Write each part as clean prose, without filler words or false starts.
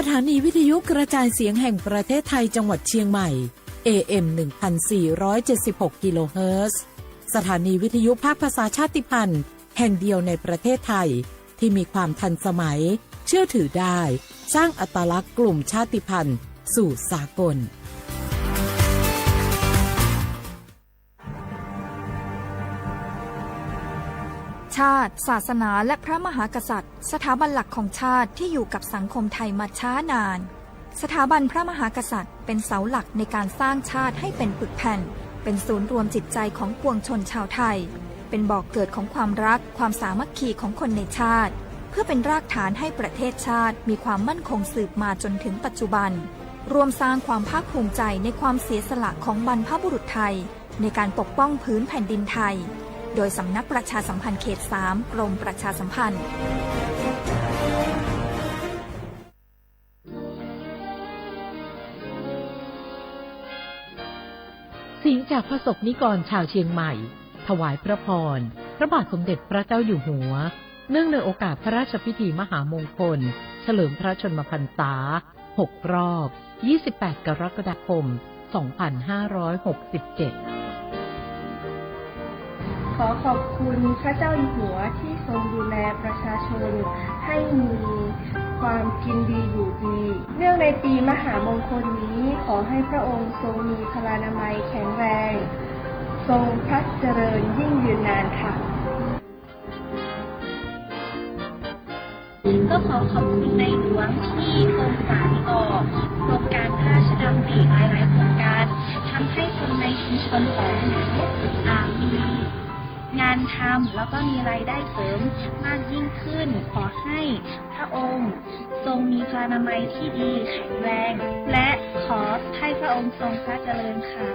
ถานีวิทยุกระจายเสียงแห่งประเทศไทยจังหวัดเชียงใหม่ AM 1476 กิโลเฮิรตซ์สถานีวิทยุภาคภาษาชาติพันธุ์แห่งเดียวในประเทศไทยที่มีความทันสมัยเชื่อถือได้สร้างอัตลักษณ์กลุ่มชาติพันธุ์สู่สากลชาติศาสนาและพระมหากษัตริย์สถาบันหลักของชาติที่อยู่กับสังคมไทยมาช้านานสถาบันพระมหากษัตริย์เป็นเสาหลักในการสร้างชาติให้เป็นปึกแผ่นเป็นศูนย์รวมจิตใจของปวงชนชาวไทยเป็นบ่อกเกิดของความรักความสามัคคีของคนในชาติเพื่อเป็นรากฐานให้ประเทศชาติมีความมั่นคงสืบมาจนถึงปัจจุบันรวมสร้างความภาคภูมิใจในความเสียสละของบรรพบุรุษไทยในการปกป้องพื้นแผ่นดินไทยโดยสำนักประชาสัมพันธ์เขต 3 กรมประชาสัมพันธ์เสียงจากพระสงฆ์นิกรชาวเชียงใหม่ถวายพระพรพระบาทสมเด็จพระเจ้าอยู่หัวเนื่องในโอกาสพระราชพิธีมหามงคลเฉลิมพระชนมพรรษา6 รอบ 28 กรกฎาคม 2567ขอขอบคุณพระเจ้าอยู่หัวที่ทรงดูแลประชาชนให้มีความกินดีอยู่ดีเนื่องในปีมหามงคลนี้ขอให้พระองค์ทรงมีพลานามัยแข็งแรงทรงพระเจริญยิ่งยืนนานค่ะก็ขอขอบคุณในหลวงที่ทรงสานต่อโครงการพระราชดำริหลายๆโครงการทำให้คนในชุมชนของหนูมีงานทำแล้วก็มีรายได้เสริมมากยิ่งขึ้นขอให้พระองค์ทรงมีพลานามัยที่ดีแข็งแรงและขอให้พระองค์ทรงพระเจริญค่ะ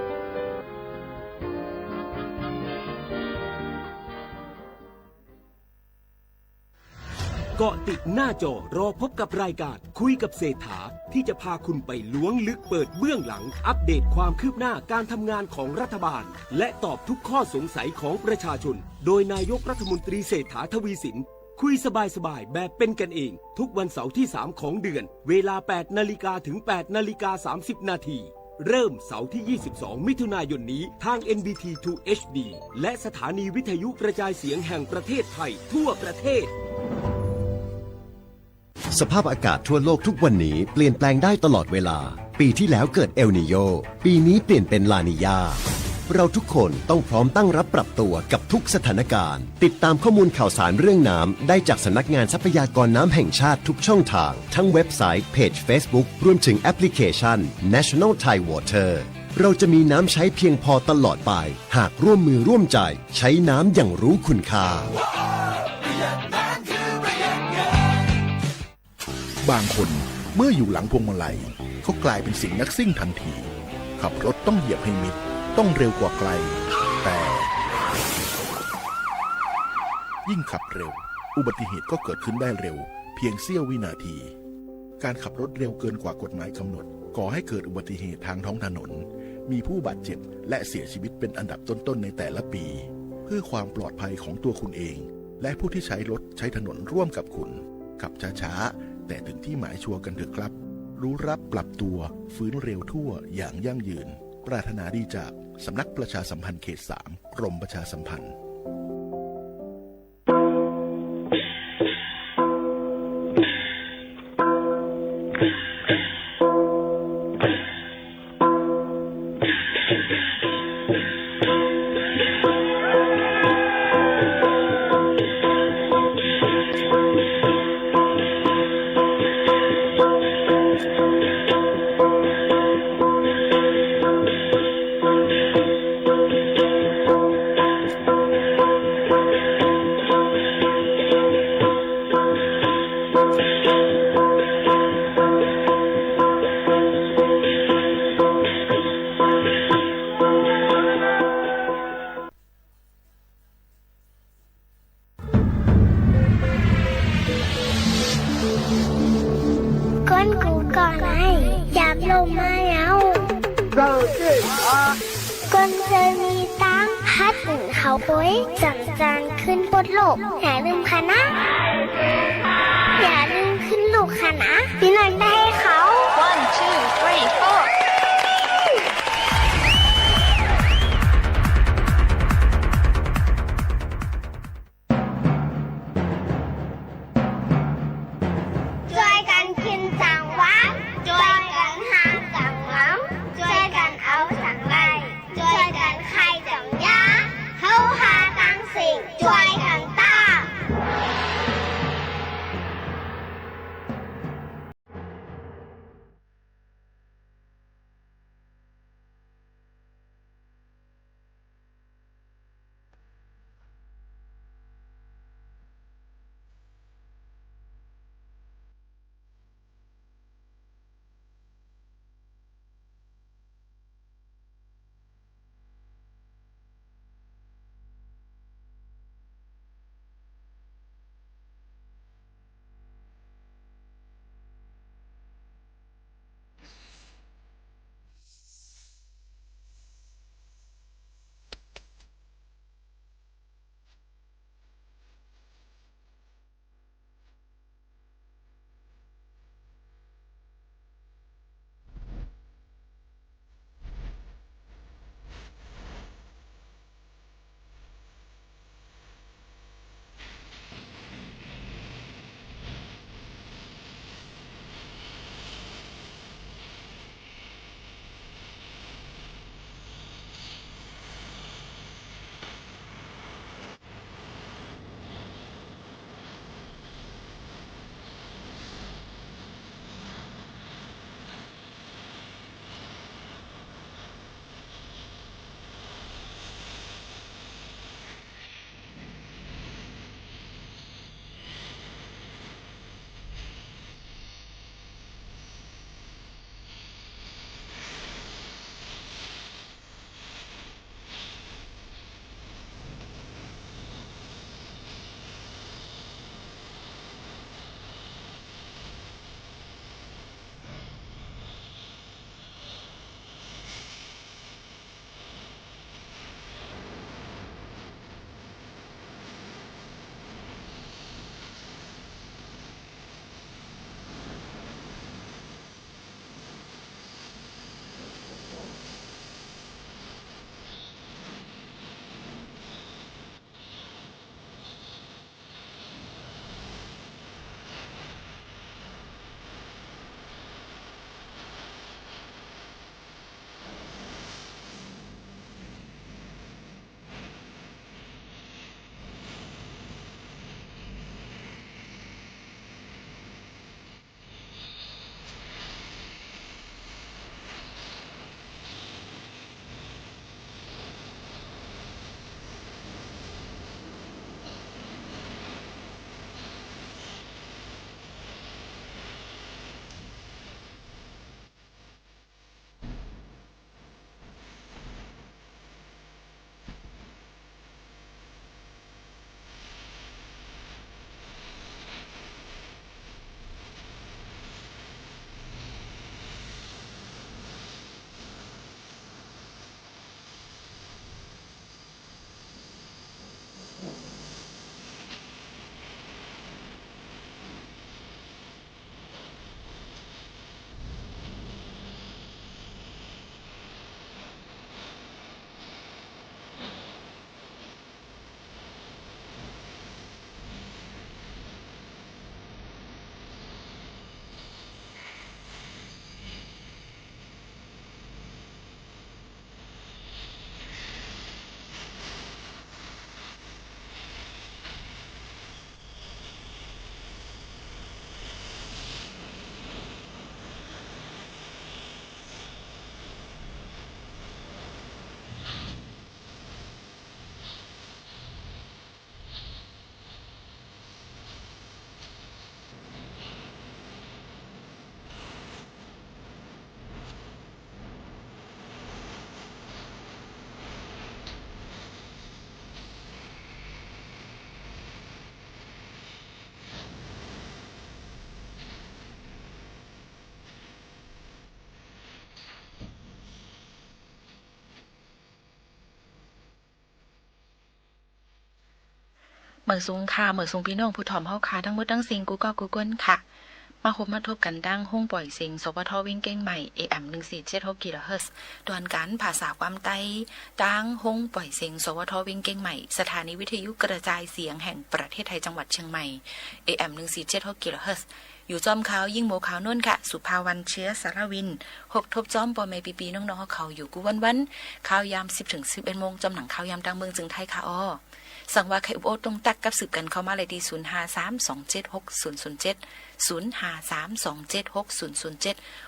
เกาะติดหน้าจอรอพบกับรายการคุยกับเศรษฐาที่จะพาคุณไปล้วงลึกเปิดเบื้องหลังอัปเดตความคืบหน้าการทำงานของรัฐบาลและตอบทุกข้อสงสัยของประชาชนโดยนายกรัฐมนตรีเศรษฐาทวีสินคุยสบายๆแบบเป็นกันเองทุกวันเสาร์ที่3ของเดือนเวลา 8 นาฬิกาถึง 8 นาฬิกา 30 นาทีเริ่มเสาร์ที่ 22 มิถุนายนนี้ทาง NBT 2 HD และสถานีวิทยุกระจายเสียงแห่งประเทศไทยทั่วประเทศสภาพอากาศทั่วโลกทุกวันนี้เปลี่ยนแปลงได้ตลอดเวลาปีที่แล้วเกิดเอลนีโญปีนี้เปลี่ยนเป็นลานีญาเราทุกคนต้องพร้อมตั้งรับปรับตัวกับทุกสถานการณ์ติดตามข้อมูลข่าวสารเรื่องน้ำได้จากสำนักงานทรัพยากรน้ำแห่งชาติทุกช่องทางทั้งเว็บไซต์เพจ Facebook รวมถึงแอปพลิเคชัน National Thai Water เราจะมีน้ำใช้เพียงพอตลอดไปหากร่วมมือร่วมใจใช้น้ำอย่างรู้คุณค่าบางคนเมื่ออยู่หลังพวงมาลัยเขากลายเป็นสิ่งนักซิ่งทันทีขับรถต้องเหยียบให้มิดต้องเร็วกว่าไกลแต่ยิ่งขับเร็วอุบัติเหตุก็เกิดขึ้นได้เร็วเพียงเสี้ยววินาทีการขับรถเร็วเกินกว่ากฎหมายกำหนดก่อให้เกิดอุบัติเหตุทางท้องถนนมีผู้บาดเจ็บและเสียชีวิตเป็นอันดับต้นๆในแต่ละปีเพื่อความปลอดภัยของตัวคุณเองและผู้ที่ใช้รถใช้ถนนร่วมกับคุณขับช้าๆแต่ถึงที่หมายชัวร์กันเถอะครับรู้รับปรับตัวฟื้นเร็วทั่วอย่างยั่งยืนปรารถนาดีจากสำนักประชาสัมพันธ์เขต 3 กรมประชาสัมพันธ์เขาโวยจังขึ้นบนโลกอย่าลืมค่ะนะอย่าลืมขึ้นโลกค่ะนะพี่นันได้ค่ะ 2 3 4ช่วยกันกินสังวะช่วยกันหาสังน้ำช่วยกันเอาสังไรช่วยกันใครจังยาเฮาหาตังสิ่งช่วยกันต้า เหมือนสูงค่ะเหมือนสูงพี่น้องผู้ถ่อมเฮาค่ะทั้งหมดทั้งสิ้นกูก็กูก้นค่ะ มาคบมาทบกันดังห้องปล่อยเสียงสปทวิ่งเก้งใหม่ AM 1476 กิโลเฮิรตซ์ตอนการภาษาความไต้ดังห้องปล่อยเสียงสปทวิ่งเก้งใหม่สถานีวิทยุกระจายเสียงแห่งประเทศไทยจังหวัดเชียงใหม่ AM 1476 กิโลเฮิรตซ์อยู่จอมเขายิ่งโมเขานุ่นค่ะสุภาวันเชื้อสารวินหกทบจอมปอเมปีน้องๆเขาอยู่กูวันข่าวยาม 10-11 โมงจำหนังข่าวยามดังเมืองจึงไทยค่ะสั่งว่าใครอุบโอตรงตักกับสืบกันเข้ามาเลยดี0532760070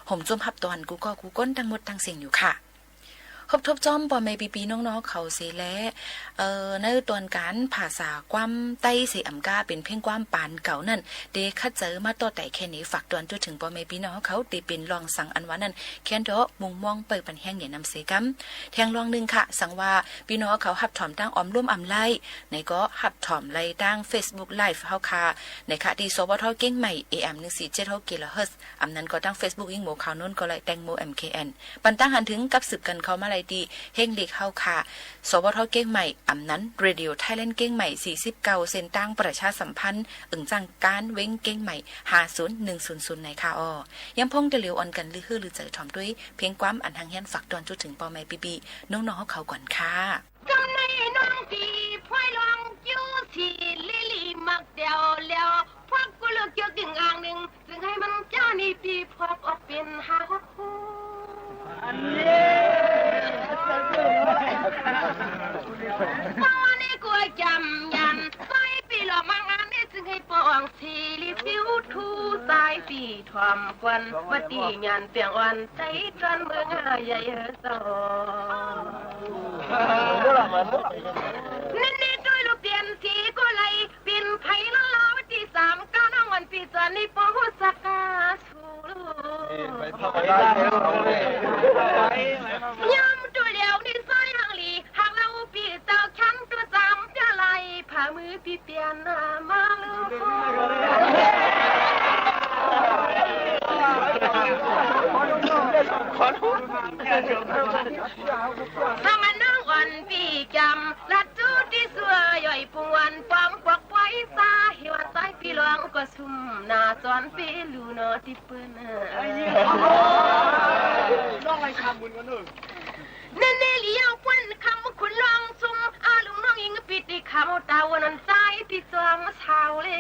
ห่มจมหับตอนกูก้นทั้งหมดทั้งเสียงอยู่ค่ะครบทบจอมปอไม่ปีน้องๆเขาเสและในตอนการภาษาความใต้เสอำกาเป็นเพ่งความปานเก่านั่นเดคัดเจอมาต่อแต่แค่นี้ฝากตอนจนถึงปอไม่ปีน้องเขาตีเป็นลองสั่งอันว่านั่นแค่นเดาะมุงมองเปิดปันแห้งอย่านำเสกัมแทงลองนึงค่ะสั่งว่าพี่น้องเขาหับถอมตั้งออมร่วมอำไล่ในก็หับถอมไล่ตั้ง Facebook Live เฮาค่ะในค่ะที่สวทเก้งใหม่ AM 1476 กิโลเฮิรตซ์อำนั้นก็ตั้ง Facebook ยิ่งโมข่าวนู้นก็เลยแตงโม MKN ปันตั้งหันถึงกับสืบกันเขามาไล่ดีเฮงเด็กเฮาค่ะสวทเก้งใหม่อำนั้นเรดิโอไทยแลนด์เก้งใหม่49เส้นตั้งประชาสัมพันธ์จังการเว้งเก้งใหม่50100ในค่ะยังพงจะเหลียวอ่อนกันลือฮือหรือเจอถอมด้วยเพียงความอันทางเฮียนฝากตอนจุดถึงปอไม่ปีน้องๆเขาก่อนค่ะกำในน้องปีพลอยลองอยู่ที่ลิลี่มักเดียวแล้วพวกกูเลือกเกี่ยวดึงอ่างหนึ่งซึ่งให้มันเจ้านี่ปีพวกออกเป็นหาคู่อันนี้ตอนนี้กูจำยันใส่ปีหลอกมางานนี่ซึ่งให้ปองทีลิฟิวทูสายปีทอมควันวัดดีงานเปียงอ่อนใจจนเมืองใหญ่สอนี่ด้วยลูกเปลี่ยนสีก็เลยเปลี่ยนไผ่ละลาวที่3 9น้องวันปีจอนนี่ปอหัวสักกาสูยำตัวเดียวนี่ซอยหังหลีหากเราปีเจ้าชั้นกระจำจะไล่ผ่ามือปีเปลี่ยนมาลูกถ้ามันน้องอ่อนปีจำลัดจูที่สวยย่อยปวนปอมปวกไว้ซาหิวันใต้ปีหลวงก็ซุ่มหน้าจอนปีลูนอที่เปิ้นน้องอะไรคำบุญกันหนึ่งเน่เลี้ยวควันคำคุณลองซุ่มอาลุงน้องยิงปิดที่คำตาวันนั้นใจที่จวงเช้าเลย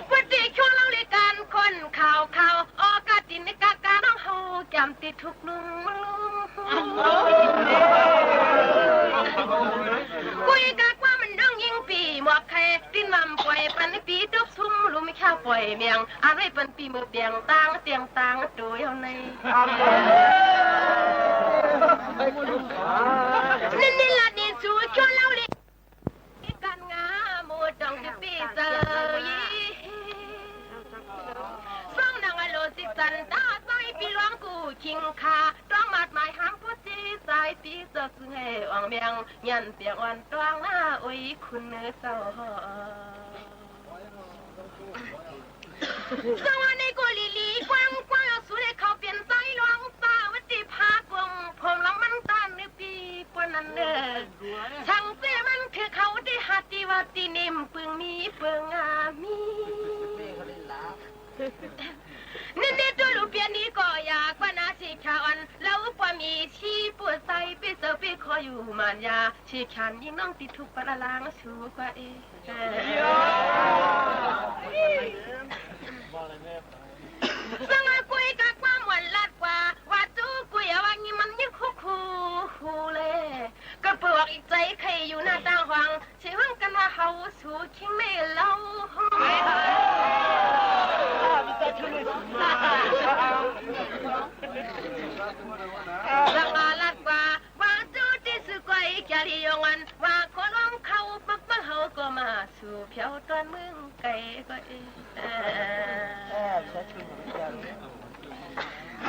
ปฏิช่วงเราเลยการคนข่าวออกาตินในกากาน้องเฮาจำติดทุกนุ่งคุยกากว่ามันน้องยิงปีหมวกแค่ดิ้นนำปล่อยปันปีดกซุ่มรู้ไม่ข้าวปล่อยเมียงอะไรปันปีมือเปียงตังเตียงตังตัวเยาในนี่ละดินสูชวนเราเลยการงาโมดังที่ปีเจอฟังดังอโลสิสันตาใจปีหลวงกูชิงคาต้องมาดหมายห้ามพูดจีสายปีเจอซึ่งให้อ่องเมียงยันเปียงอ่อนตวงหน้าโอ้ยคุณเนื้อเศร้าสวัสดีกูลิลีกว้างเอาสุดให้เขาเปลี่ยนใจหลวงตาวัดที่พากวงผมลังมันตานในปีปนนั้นเด้อช่างเสียมันคือเขาได้หัดที่ว่าตีนิ่มปึงมีเปิงมีนี่ตัวลูกเปียนี้ก็อยากว่านาชีชาอันแล้วกว่ามีชีปวดใส่ไปเจอไปคอยอยู่มานยาชีขันยิ่งน้องติดทุกปลาลางสูกว่าสังกุยกับความหวานลัดกว่าว่าจูกุยว่างี้มันยิ่งคูเลยก็ปลวกอีกใจใครอยู่หน้าต่างหวังใช่ห้องกันว่าเฮาสูคิงไม่เล่าสังลัดกว่าว่าจูที่สุกวยแกลียงันว่าคนร้องเขาปักเฮาก็มาสู่เพียวตอนมึงไก่ก็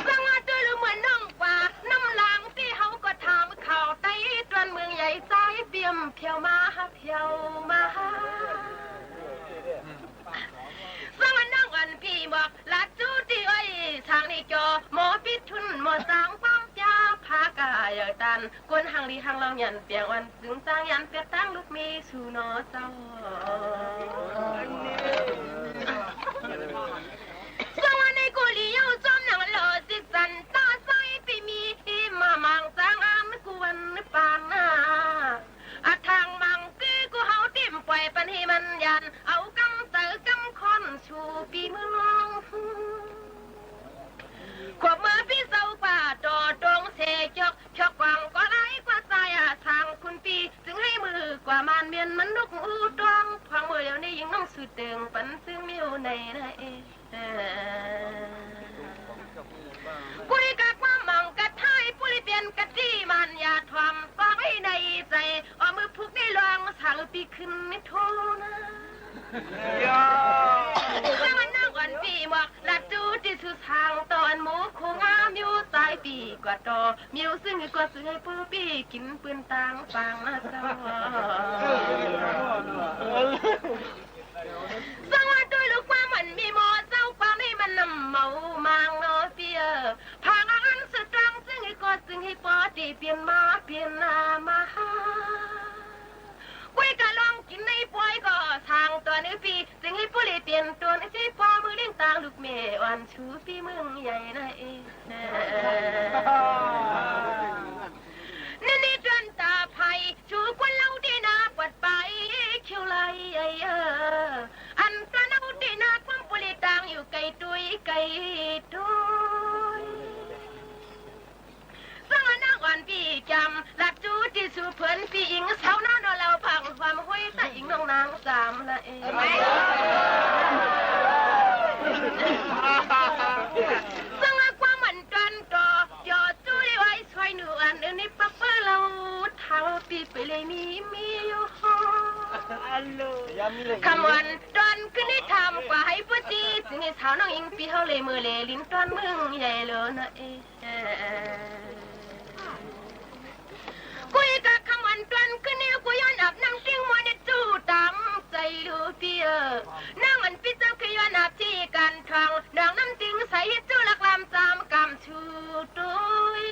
สังตัวluเหมือนน้องกว่าน้ำหลังที่เฮาก็ทำข่าวไต้ตอนเมืองใหญ่ใจเปี่ยมเพียวมาสังน้องอันพี่บอกลัดจูที่อ้อยทางนี้จอหมอปิดทุนหมอสางป้อมยาพากายตันกวนหางลีหางเรายันเปียงวันถึงสร้างยันเปียตั้งลูกมีสู่นอเจ้า ปีขึ้นไม่โทนะถ้ามันนั่งวันปีหมอกลัดจูที่สุดทางตอนหมูคงงามอยู่สายปีกว่าต่อมิวซึ่งก็ซื้อให้ผู้ปีกินปืนต่างฟังมาเจ้าสวัสดีลูกว่ามันมีหมอเจ้าความให้มันนำเมามางนอเปียพางานสตรังซึ่งให้ก็ซึ่งให้ปอตีเปลี่ยนมาเปลี่ยนนามากุ้ยกะลองกินในป่วยก็ทางตัวนี้ปีซึ่งให้ผู้เลี้ยเปลี่ยนตัวนี้ที่พอมือเลี้ยงต่างลูกเมย์วันชูปีเมืองใหญ่นะเองนี่จนตาไผ่ชูควันเล่าดีนาปวดไปคิวไหลอันปลาเน่าดีนาความปุริต่างอยู่ไกลตุยไกลตุยสังนักวันปีจำหลัดจูที่สู่เพื่อนปีอิงเสาหน้าเราพังความห้อยแต่อิงน้องนางสามละเองสังความมันกันต่อยอดจูได้ไว้ช่วยหนูอันนี้ปักเปิ้ลเราทางปีไปเลยมีอยู่คำวันตอนขึ้นได้ทำกว่าให้ปจีสิ่งที่สาวน้องอิงปีเขาเลยมือเลยลิ้นตอนมึงใหญ่เลยนะกุยกับคำวันตอนขึ้นเนี่ยกุย้อนอาบน้ำติ้งมัวเด็ดจูตั้งใจลูพี่นั่งอันพี่เจ้าคือย้อนอาบที่กันทางดังน้ำติ้งใส่จูลักลำจำกำชูตุย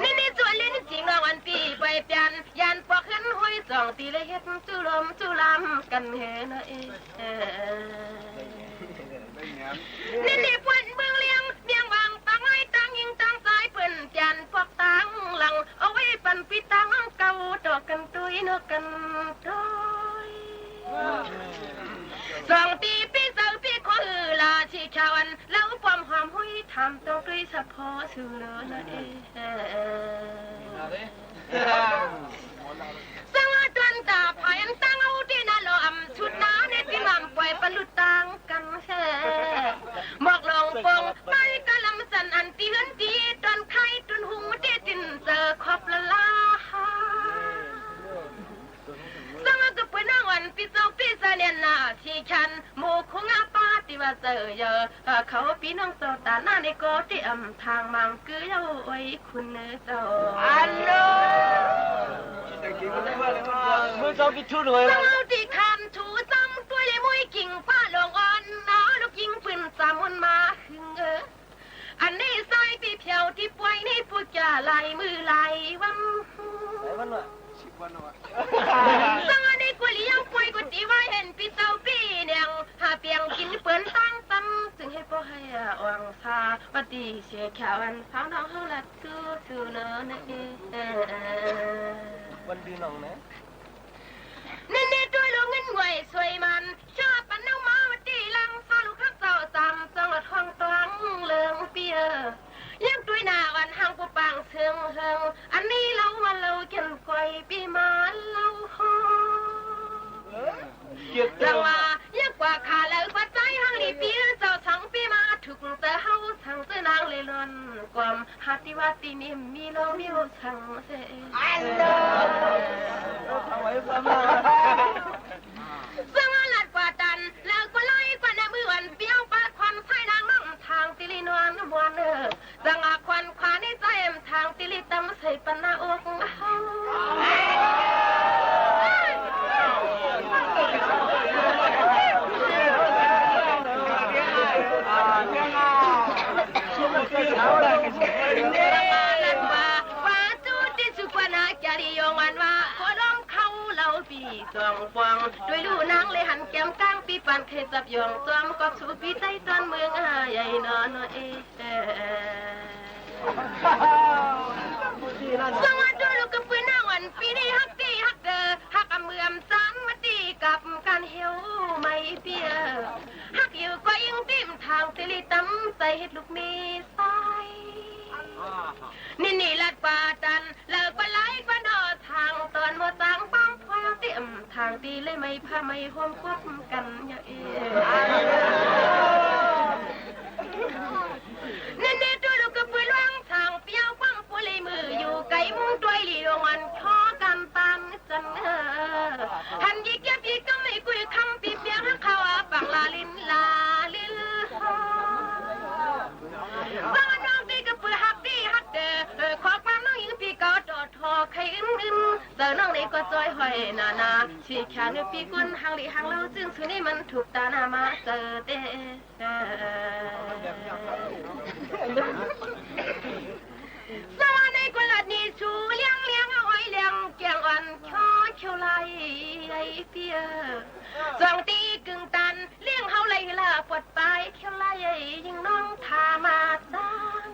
นี่จวนเล่นจริงเราวันปีไปเปลี่ยนยันปอกขึ้นห้อยสองตีเลยเฮ็ดจุลำกันเฮนะนี่ปวนเมืองเลี้ยงเมียงบางปังไม้ตั้งยิงตั้งสายเปิ่นยันปอกตั้งหลังเอาไว้ปั่นปีตั้งเก่าดอกกันตุยนกกันตุยสองตีปีเสาปีขอลาชีชาวันแล้วความหอมห้อยทำต้องด้วยเฉพาะสุดเลยนะสังจนตาพายันตั้งเอาที่น่าลอมชุดน้าในที่มั่มปล่อยปลุดตังกันแช่หมอกลงปงไปกะลำสันอันตีเฮือนตีตอนไข่ตอนหูเด็ดจินเจอขอบละลาสังก็เป็นนวันปีโซปีเสเนียนนาชีชันโมคงอาปาติว่าเจอเยอะเขาปีน้องโซตาหน้าในโกที่อำทางมังคือเย้าไว้คุณเนื้อโซอันโลสังเอาที่คำถูซ้ำตัวเลยมวยกิ่งป้าลงอ่อนน้อลูกยิงปืนสามมันมาหึงอันนี้ซอยปีเพียวที่ป่วยนี่ผู้จ่าลายมือลายวันสังอันนี้กุลียังป่วยกุฏิว่าเห็นปีเศร้าปีเนี่ยหาเปียงกินเปื้อนตั้งตั้มจึงให้พ่อให้อ่างซาวัดดีเสียแขวันสาวน้องเขาลัดสู้เนอะวันดีน้องนะนี่ด้วยลงเงินไหวสวยมันชอบปันน้องมาวัดดีลังสาวลูกทักเจ้าจำจังหวัดห้องตวังเลืองเปียยังด้วยหน้าวันห้างผู้ปังเชิงอันนี้เรามาเราเกี่ยวก้อยปีมาเราห้องจังว่ายังกว่าขาแล้วปัจจัยห้างนี้ปีเจ้าสังปีมาถูกแต่เฮาสังเจ้านางเลยล้นความหัตถิวัตินี่มีน้องมิวสังเสสังหลัดกว่าดันแล้วก็ไล่กว่าในมือวันเปี้ยวปาดควันไส้นางน้องทางติลินวลนวลสังอาควันขวาในใจเอ็มทางติลิตำใส่ปนาอกสองฟองด้วยลูนางเลยหันแก้มก้างปีปันเคยจับยองจอมกอบสูปีใจตอนเมืองใหญ่นอนสังวัดด้วยลูกกับปืนหน้าวันปีนี้ฮักตีฮักเดอฮักอเมือมซ้ำมาตีกับการเหี่ยวไม่เปียฮักอยู่ก็ยังติ่มทางติลิตั้มใจเฮ็ดลูกมีสายนี่ลัดป่าดันแล้วก็ไล่ก็นอทางตอนมาต่างป้องพอยเตรียมทางตีเลยไม่พาไม่ห่วงควบกันอย่างนี่ด้วยลูกกับปืนวางทางเปียวปังปุเลยมืออยู่ไกลมุ้งด้วยลีดวงวันข้อกันปัง นานาชีแค่เนื้อปีกุนหางหลีหางเล่าจึงสุนี่มันถูกตานามาเจอเตสวัสดีกุลานีชูเลี้ยงเลี้ยงเอาไว้เลี้ยงแกงอ่อนข้อเขียวไหลไอ้เปียสองตีกึ่งตันเลี้ยงเฮาไหลละปวดไปเขียวไหลยิงน้องทามาดัง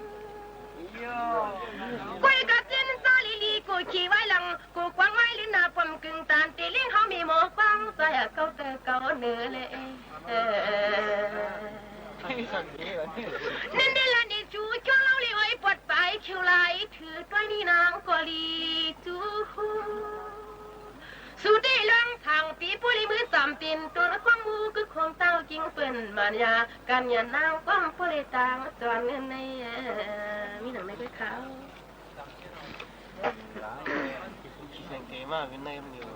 กุยกัดจินซาลีลีกูขี่ไว้หลังกูกวางไว้ลิ้นหน้าปมกึ่งตันตีเลี้ยงเฮามีหมอกวางใส่เกาเตอเกาเนื้อเลยนั่นเดลันดิจูจ้าเล่าเลยไว้ปวดไปเขียวไหลถือตัวนี้นางกอลีจูสุดที่ลังทางปีปุริมือสามปินตัวละความมูคือของเต้าจริงเปิ่นมันยาการยันนางความปุริตางจวนเงินในมีหนังไม่ค่อยขาวเสียงเก๋มากเป็นในมันอยู่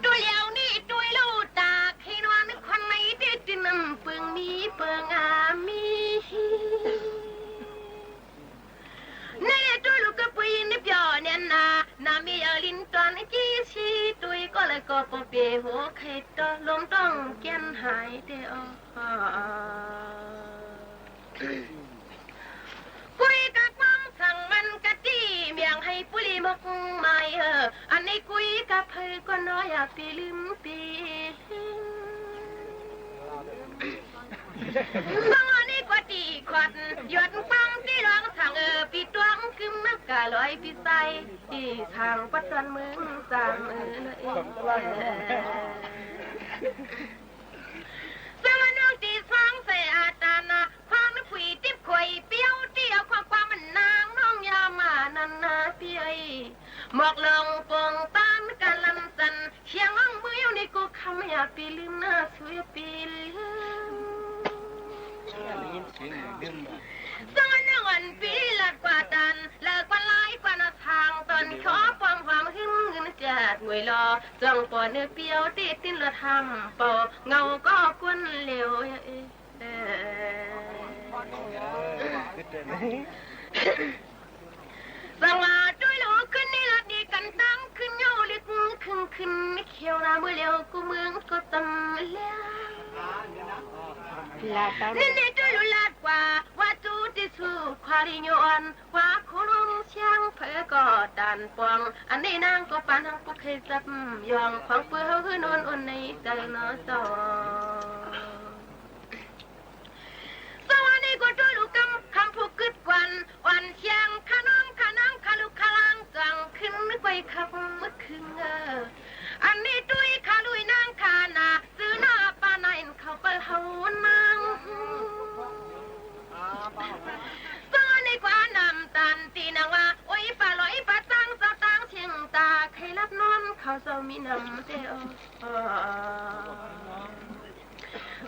ตัวเลี้ยวนี่ตัวลูกตาให้นอนคนไหนเด็ดน้ำเปิงมีเปิงอามีนี่ตัวลูกก็ปุยนี่เปียวเนี่ยนะนามีอลินตอนจีชีตัวก็เลยก็ปเปียหัวไข่ตอลมต้องเกียนหายเดียวกุยกะความสั่งมันกะจี้เมียงให้ปุริมกไม่อันนี้กุยกะเพยก็น้อยปีลืมปีบางอันนี้ก็ตีขวัญหยดปังที่ร้องสั่งปีตวงกึมนักกะลอยปีใสที่ทางปัจจันเมืองสั่งสมานองตีฟังใส่อาตานาความนึกผีติบข่อยเปี้ยวเตี้ยวความมันนางน้องยามานันนาเปียหมอกลงปงตานกะลันสันเชียงอ่องมืออยู่ในกูคำอยากปีลืมหน้าสวยปีลืมสมานวันปีลัดกว่าตันเลิกวันไล่กว่านาทางตอนขอความหึงเงินจัดงวยรอจังปอเนื้อเปียวติดตินละทำเป่าเงาก็กวนเหลวสังว่าด้วยโลขึ้นนี่ละดีกันตั้งขึ้นเงาลิกขึ้นไม่เขียวนะเมื่อเร็วกูเมืองก็ตำแล้วนี่นี่ด้วยลุลาดกว่าว่าจูติสูควาริโยนว่าคุรุมเชียงเพื่อก่อดันปองอันนี้นางก็ปานทางปุกเคยจับยองของเปื้อเฮือนนอุ่นในใจน้อจอสวัสดีก็ด้วยลูกคำผูกกึดกวนวันเชียงขาน้องขาลูกขาลังจังขึ้นไปขับเมื่อคืนอันนี้ด้วยขาลุยนางขานาซื้อหน้าปานาอินเขาไปเฮานางสวัสดีกว่านำตันตีนางว่าโอ้ยปลาลอยปลาตั้งเชียงตาใครรับนอนเขาจะมีน้ำเดียว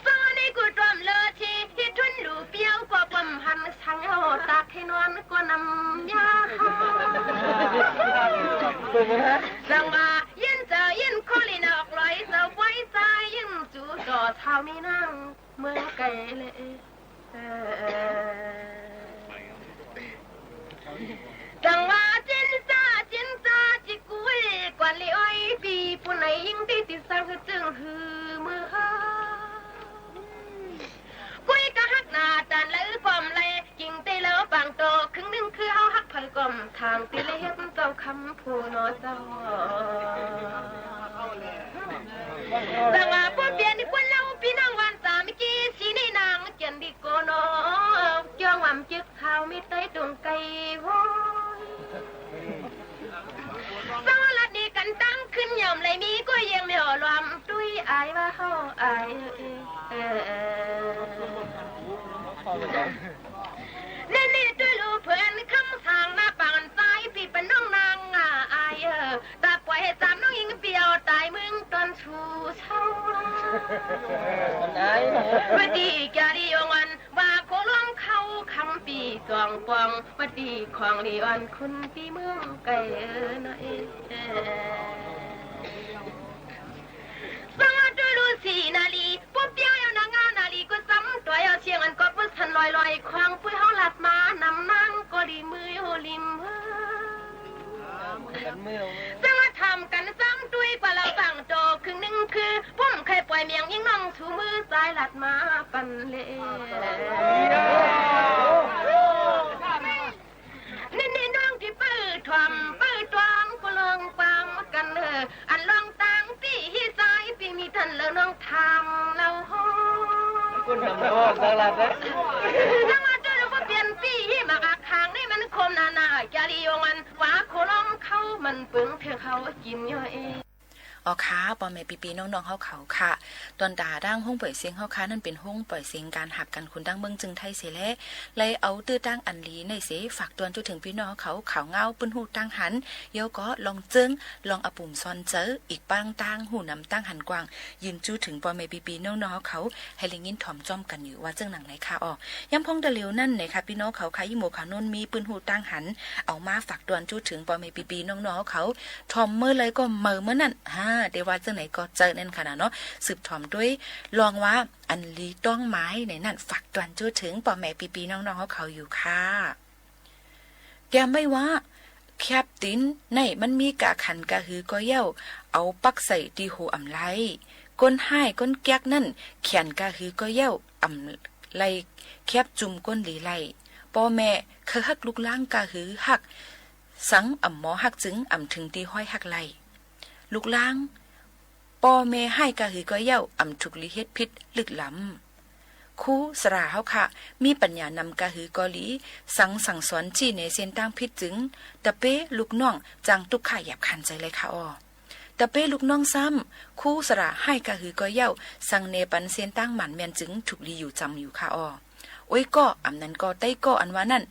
สวัสดีกูตรมเลอชีที่ทุนหลูเปียวกว่าปมหันช่างเอาตาให้นอนก็นำยาสังว่ายินเจอยินโคลินออกลอยเสาไว้ใจยินจูต่อเท้ามีนั่งเมืองไกลเลยสังว่าจินซาจิกุยกว่าเลยอ้อยปีปุ่นไหนยิ่งติดสังจึงหือมือกุยกะฮักนาจานแล้วปอมเลยกิงเตลแล้วบางโตครึ่งนึงคือเอาฮักพันกลมทางตีเลยเฮ็ดเจ้าคำผู้น้อยเจ้าแต่ว่าพวกเปลี่ยนที่คนเล่าพี่นางวันสามิกี้สีในนางเจียนดิโกโนเจ้าหม่ำจึกข้าวมีเต้ยดวงไก่วอยสวัสดีกันตั้งขึ้นยอมเลยมีก็ยังไม่หอลวมด้วยอายว่าเขาอายนี่ด้วยลูกเพื่อนคำสั่งหน้าปางซ้ายพี่เป็นน้องนางอายตาปล่อยให้จำน้องยิงเปียวตายมึงตอนชูเช่าวันดีแกดีวันว่าโคล้อมเขาคำปีกองปองวันดีของดีวันคุณปีเมืองไก่น้อยสวัสดีลูกสีนาลีปุ๊บเปียวยาวนางานาลีก็ซ้ำตัวเอาเชียงอันก็ปุ๊บทันลอย หลัดมาปันเล่นี่น้องที่ปื้อทวมปื้อตวงก็ลองความกันอันลองตังปีที่ใจปีมีทันแล้วน้องทำเราห้องคุณทำโทษสลัดนะจังหวะเจอเราเปลี่ยนปีที่มากระคางนี่มันคมนาจารียงมันว่าโคลองเข้ามันปึงเพียงเขากินย่อยอ๋อค่ะปอแม่ปีน้องๆเขาค่ะตอนด่าดังห้องปล่อยเสียงเขาค่ะนั่นเป็นห้องปล่อยเสียงการหับกันคุณดังเมืองจึงไทยเสียแล้วเลยเอาตื้อตั้งอันลีในเสฝากตวนจนถึงพี่น้องเขาเงาปืนหูตั้งหันเยวก็ลองเจิ้งลองอปุ่มซอนเจออีกปังตั้งหูนำตั้งหันกว้างยืนจู้ถึงปอแม่ปีน้องๆเขาให้ลิงินถ่อมจ้อมกันอยู่ว่าเจิ้งหนังไหนค่ะอ๋อย่ำพองเดลิวนั่นไหนค่ะพี่น้องเขาค่ะยี่โมขาโนนมีปืนหูตั้งหันเอามาฝากตวนจู้ถึงปอแม่ปีน้องๆเขาถ่อมเมื่อไรก็เมื่อนั่นเดี๋ยวว่าเจ้าไหนก็เจอนั่นค่ะเนาะสืบถอมด้วยลองว่าอันลีต้องไม้ในนั่นฝักตวนจู้ถึงปอแม่ปีน้องๆเขาอยู่ค่ะแกไม่ว่าแคบตินในมันมีกะขันกะหือก็เย้าเอาปักใส่ตีหูอำไลก้นห้ายก้นแก๊กนั่นเขียนกะหือก็เย้าอำไลแคบจุ่มก้นหลีไลปอแม่คือฮักลูกล้างกะหือฮักสังอำหมอฮักจึงอำถึงตีห้อยฮักไลลูกล้างปอแม่ให้กะหือก็เย้าอำถูกลิเฮ็ดพิษลึกล้ำคู่สราเฮาค่ะมีปัญญานำกะหือกอลีสั่งสอนจี้ในเส้นตั้งพิษจึงตะเป้ลูกน้องจังตุกข่ายหยาบคันใจเลยค่ะอ้อตะเป้ลูกน้องซ้ำคู่สราให้กะหือก็เย้าสั่งเนปันเส้นตั้งหมันแม่นจึงถูกลีอยู่จำอยู่ค่ะอ้อโอ้ยก็อำนั้นก็ใต้ก็อันว่านั่น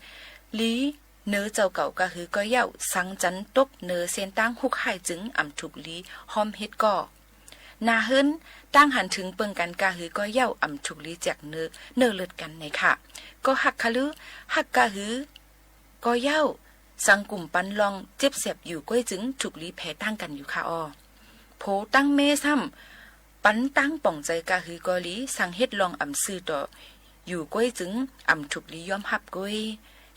ลีเนื้อเจ้าเก่ากะหือก็เย้าสั่งจันตกเนื้อเส้นตั้งหุกให้จึงอำถูกลีหอมเฮ็ดก็นาเฮิรนตั้งหันถึงเปิงกันกะหือก็เย้าอำถูกลีแจกเนื้อเลือดกันในค่ะก็หักคะลือหักกะหือก็เย้าสังกลุ่มปันลองเจ็บเสียบอยู่ก้อยจึงถูกลีแพ้ตั้งกันอยู่ค่ะอ้อโผตั้งเมซ้ำปันตั้งป่องใจกะหือก็ลีสังเฮ็ดลองอำซื้อต่ออยู่ก้อยจึงอำถูกลียอมหับก้อย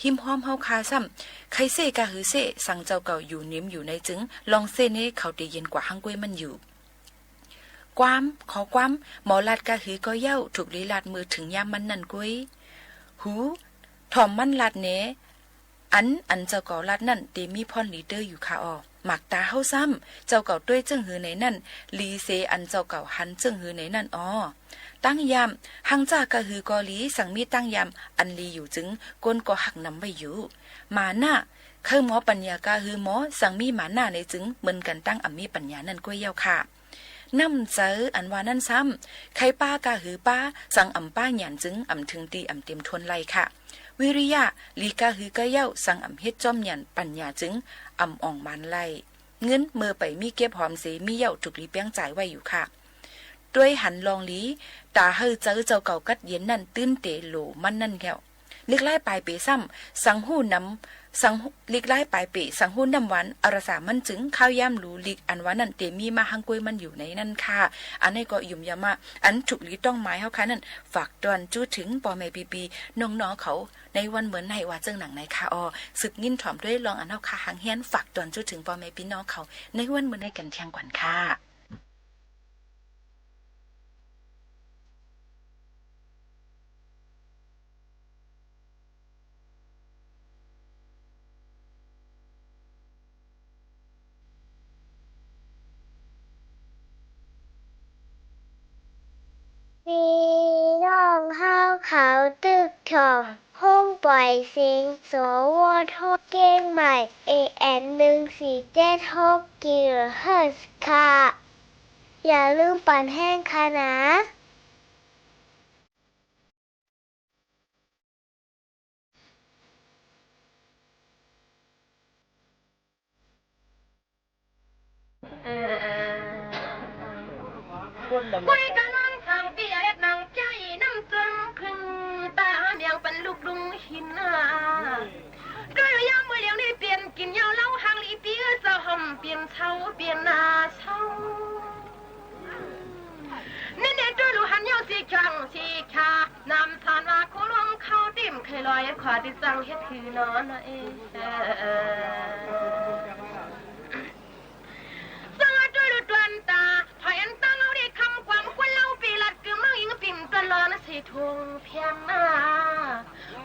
หิมหอมเฮาคาซ้ำใครเซกะหือเซสังเจ้าเก่าอยู่นิ่มอยู่ในจึงลองเซเนเขาได้เย็นกว่าหังก้อยมันอยู่ความขอความหมอลาดกะหือก็เย้าถูกลีลาดมือถึงยามมันนั่นกุ้ยหูถ่อมมันลาดเนอันเจ้าเก่าลาดนั่นเดมีพรลีเดอร์อยู่ค่ะอ้อหมักตาเฮาซ้ำเจ้าเก่าด้วยจึงหือไหนนั่นลีเซอันเจ้าเก่าหันจึงหือไหนนั่นอ้อตั้งยามหังจากะหือกอลีสั่งมีตั้งยามอันลีอยู่จึงก้นก็หักนำไว้อยู่มาหน้าคือหมอปัญญากะหือหมอสั่งมีหมาหน้าในจึงเหมือนกันตั้งมีปัญญานั่นกุ้ยเย้าค่ะน้ำเจออันว่านั่นซ้ำใครป้ากะหือป้าสั่งป้าหยานจึงถึงตีเต็มทวนไลค่ะวิริยะลีกะหือกะเย้าสั่งเฮ็ดจอมหยันปัญญาจึงอ่องมันไลเงินเมื่อไปมีเก็บหอมเสมีเย้าถูกลีเปียงจ่ายไว้อยู่ค่ะด้วยหันลองลีตาเฮอเจอเจ้าเก่ากัดเย็นนั่นตื้นเตโหลมันนั่นแก้วลิกไล่ปลายเปซ้ำสังหูน้ำสังลิกไล่ปลายเปสังหูน้ำหวานอรสามันจึงข้าวย่ำหลูลิกอันว่านั่นเตมีมาหังกล้วยมันอยู่ในนั่นค่ะอันนี้ก็ยุ่มยามาอันถูกลีต้องหมายเฮาค่ะนั่นฝากตอนจู้ถึงปอแม่ปีน้องๆเขาในวันเหมือนในว่าเจิ้งหนังในค่ะอ้อศึกงิ้นถ่อมด้วยลองอันเฮาค่ะหังเฮียนฝากตอนจู้ถึงปอแม่พี่น้องเขาในวันเหมือนในกันเที่ยงก่อนค่ะพี่น้องเฮาเขาตึกถอห้องปล่อยเสียงสวทเก้งใหม่ AM1476 กิโลเฮิรตซ์ค่ะอย่าลืมปั่นแห้งค่ะนะคุยกันนั่งทางเปียกนั่งใจน้ำจึงขึ้นตาเมียงเป็นลูกลุงหินก็ยามมือเลี้ยงได้เปลี่ยนกินยาวเล่าหางลีเปียเจ้าห่มเปลี่ยนเช้าเปลี่ยนนาเช้าเน้นๆด้วยลูหันยาวสีจังสีขานำทานว่าโคลงเข้าติ่มเคยลอยขวาติดจังเฮ็ดคือนอนเองสังด้วยลูดวนตาพอยันตั้งเอาได้คำความควรเล่าปีลัดคือมั่งอิงปิ่มตั ทุ่งเพียงหน้า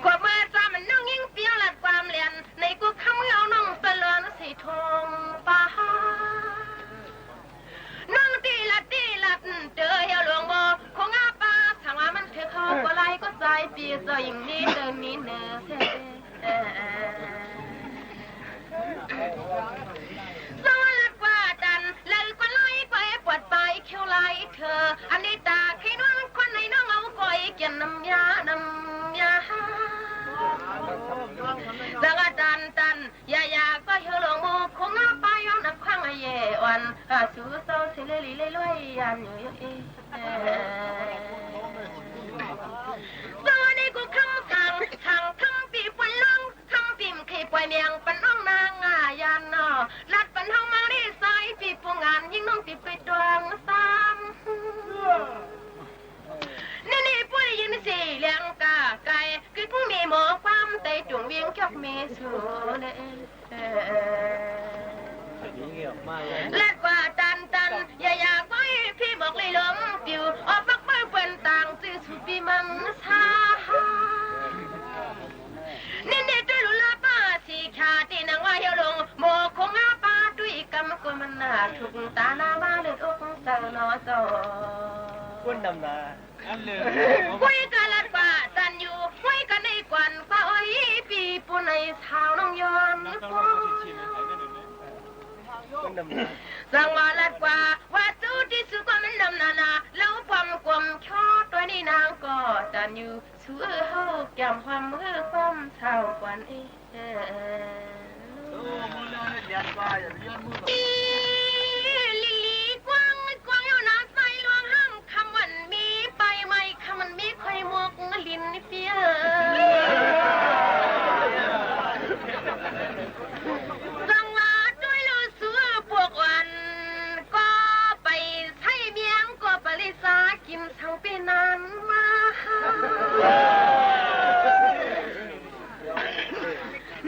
ขวบมาจามันน้องยิ่งเปียงหลัดความเลียนในกูคำเอาน้องตะเลือนสีทุ่งป่าน้องตีลัดเจอเหี่ยวหลวงบ่คงอาปาทางว่ามันเธอเขาก็ไล่ก็ใจปีซอยอย่างนี้เดินนี้เนอสวัสดีกว่าดันเลยก็ไล่ไปปวดไปเขียวไล่เธออันนี้ตาให้น้องคนไหนน้องเอาก้อยเกี่ยนน้ำยาสังดันยาก็เหี่ยวหลวงบ่คงอาปาย้อนนักข้างเย่วันสู้เศร้าเสลลีเลยยันอยู่ตอนนี้กูคำสั่งทางคำปีปนลงคำปิ่มเคยปล่อยเมียงปันน้องนางยันลัดปันเฮามาได้สายปีปูงานยิ่งน้องติดไปดวงซ้ำนี่ปุ้ยยินสีเลี้ยงกาไก่คือผู้มีหมอความใจจงเวียงกับเมสูเนเล็ดว่าตันอย่าไปพี่บอกเลยล้มปิวออกปักเปิ้ลเป็นต่างซื้อสุดปีมังซานี่ด้วยลุลาป้าสีขาที่นางว่าเหี่ยวลงโมคงอาป้าด้วยกำกุมันน่าถูกตาหน้ามาเลือดอกสังนอจอคุณดำนาคุยกันลัดว่าตันอยู่คุยกันในกวนป้าอ้อยปีปูในเท้าน้องย้อนสังวาลัดว่าสู้ที่สู้ก็มันดำนาแล้วความกลมชอตัวนี้นางก็ตันอยู่สู้เฮาแก้มความมือความเท่ากวนลิลีกว้างอยู่น้ำใสลวงห้างคำวันมีไปไหมคำมันมีใครมกลินเปียสังวาด้วยลูสู้พวกวันก็ไปใช้เมียงก็ปริสากินทั้งปีนั้นมา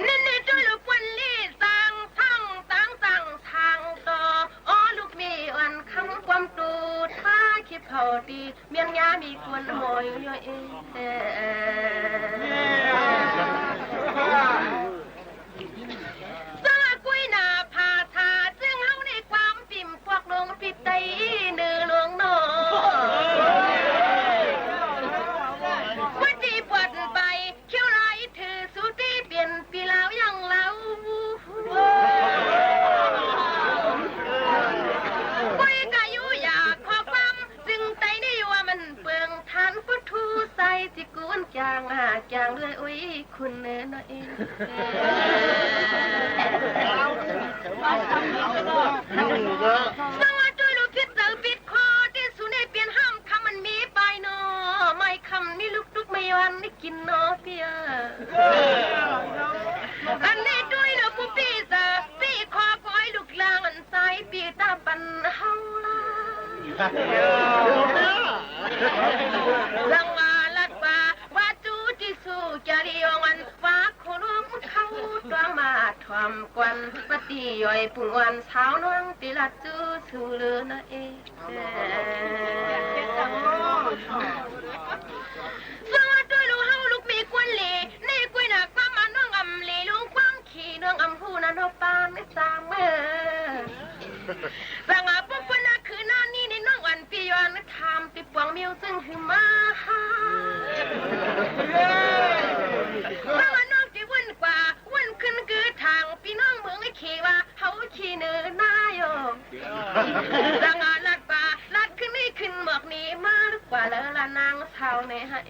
นี่ด้วยลูกวันลี่สั่งทั้งทางต่อลูกมีวันคำความตูท่าคิดเผาดีเมียงยามีควนหอยย่อยสละกุยนาพาทาซึ่งเฮาในความปิ่มพวกลงปิดไตเนื้อหลวงนอวันที่ปวดไปเขี้ยวไรถือสุตีเปลี่ยนปีแล้วยังเล่ากุยกายุอยากขอความจึงไตนี่ว่ามันเปลืองทานพุทธูใส่ที่กูนจางเลยอุ้ยคุณเนื้อเองสวัสดีลูกคิดเจอปิดคอที่สุนัยเปลี่ยนห้ามคำมันมีไปนอไม่คำนี่ลูกไม่วันนี่กินนอเปียอันนี้ด้วยลูกผู้ปีเจอปีคอก้อยลูกลางอันใสปีตาปันเฮาลาสังมาลัดว่าจูที่สู้จาริยงันว่าคนมเขาดวงมาทวมกวนปฏิย่อยปุ่งวันเช้าน้องติลัดจูสู้เลือนะสวัสดีลูกเฮาลูกมีกวนเล่ในกุยหนักความมาน้องอำเล่ลุงกว้างขี่น้องอำผู้นั้นเอาปานไม่สามเมื่อสังอาปุ๊บวันน่ะคือหน้านี้ในน้องวันปีย้อนทำติดปวงมิวซึ่งหือมาว่าน้องที่วุ่นกว่าวุ่นขึ้นคือทางพี่น้องเมืองไอ้ขี่ว่าเขาขี่เนื้อหน้าโยมสังอาลัดขึ้นนี่ขึ้นหมอกนี้มาหรือกว่าแล้วละนางเท่าในฮะ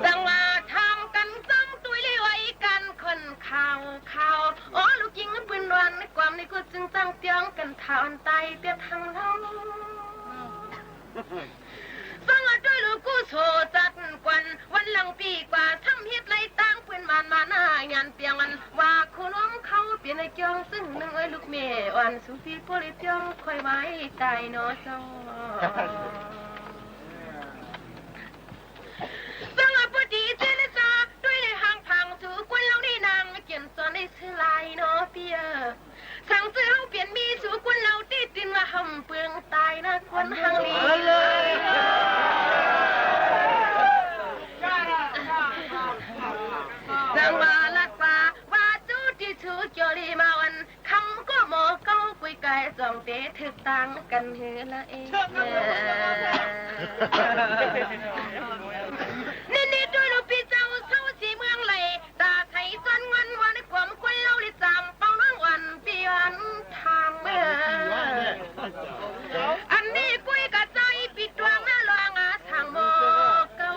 สังว่าทำกันซ้ำตุยเลยไว้กันคนข่าวลูกยิงปืนวันในความในกูจึงตั้งเตียงกันข่าวอันไตเปียกทางเราสังว่าด้วยลูกกูโซจัดกวนวันหลังปีกว่าทำเฮ็ดไรตั้งปืนมาหน้างานเปียงอันว่าคุณน้องเขาเปลี่ยนในเกียงซึ่งนึงไอ้ลูกเมย์วันสุฟีโพลิเตียงคอยไว้ใจเนาะเจ้าสังว่าพอดีเจริญาด้วยในห้างพังสู่กวนเราได้นางเกี่ยนสอนในซื้อลายเนาะเปียสั่งซื้อเฮาเปลี่ยนมีสู่กวนเราที่ติน ว่าหำเปลืองตายนะคนหังลีจังว่าลัดป่าว่าจูที่ชูจอรีมาวันคำก็หมอเก้ากุยไก่สองเตะถึกตังกันเฮละเองนี่ด้วยลูกพี่เจ้าเศร้าสีเมืองไหลตาไทยซ้อนวันวันในความคนเล่าลิจำเป้าน้องวันปีวันทางเมื่ออันนี้กุยกระใจปิดดวงหน้าลองอาทางหมอเก้า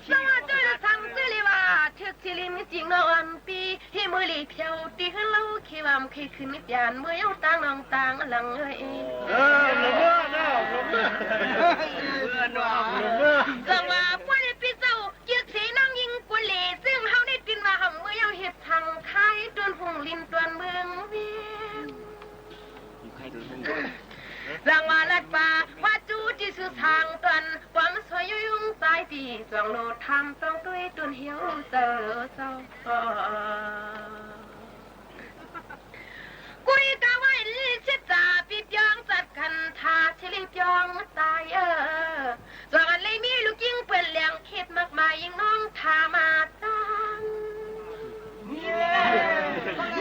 สวัสดีทำสิลิว่าทึกสิลิมจริงนอนปีที่มือลีเพียวตีให้เราขี้วามขี้ขึ้นนิยานเมื่อยังต่างน้องต่างหลังเอ้ยจังว่าพวกนี้พี่เจ้าเยือกสีนั่งยิงกุลีซึ่งเฮาได้กินมาหำเมื่อยังเห็ดทางไทยต้นหงลินต้นเมืองเวียนจังว่าลัดป่าว่าจูที่สุดทางตันความสวยยุ่งตายตีสองโลทำต้องด้วยต้นเหี่ยวเสือเศร้ากุยกะไว้ชิดจ่าปิดยองจัดคันทาชิลิปยองตายส่วนอันเลยมีลูกยิงเปื่อนแหลงคิดมากมายยิ่งน้องทามาตัง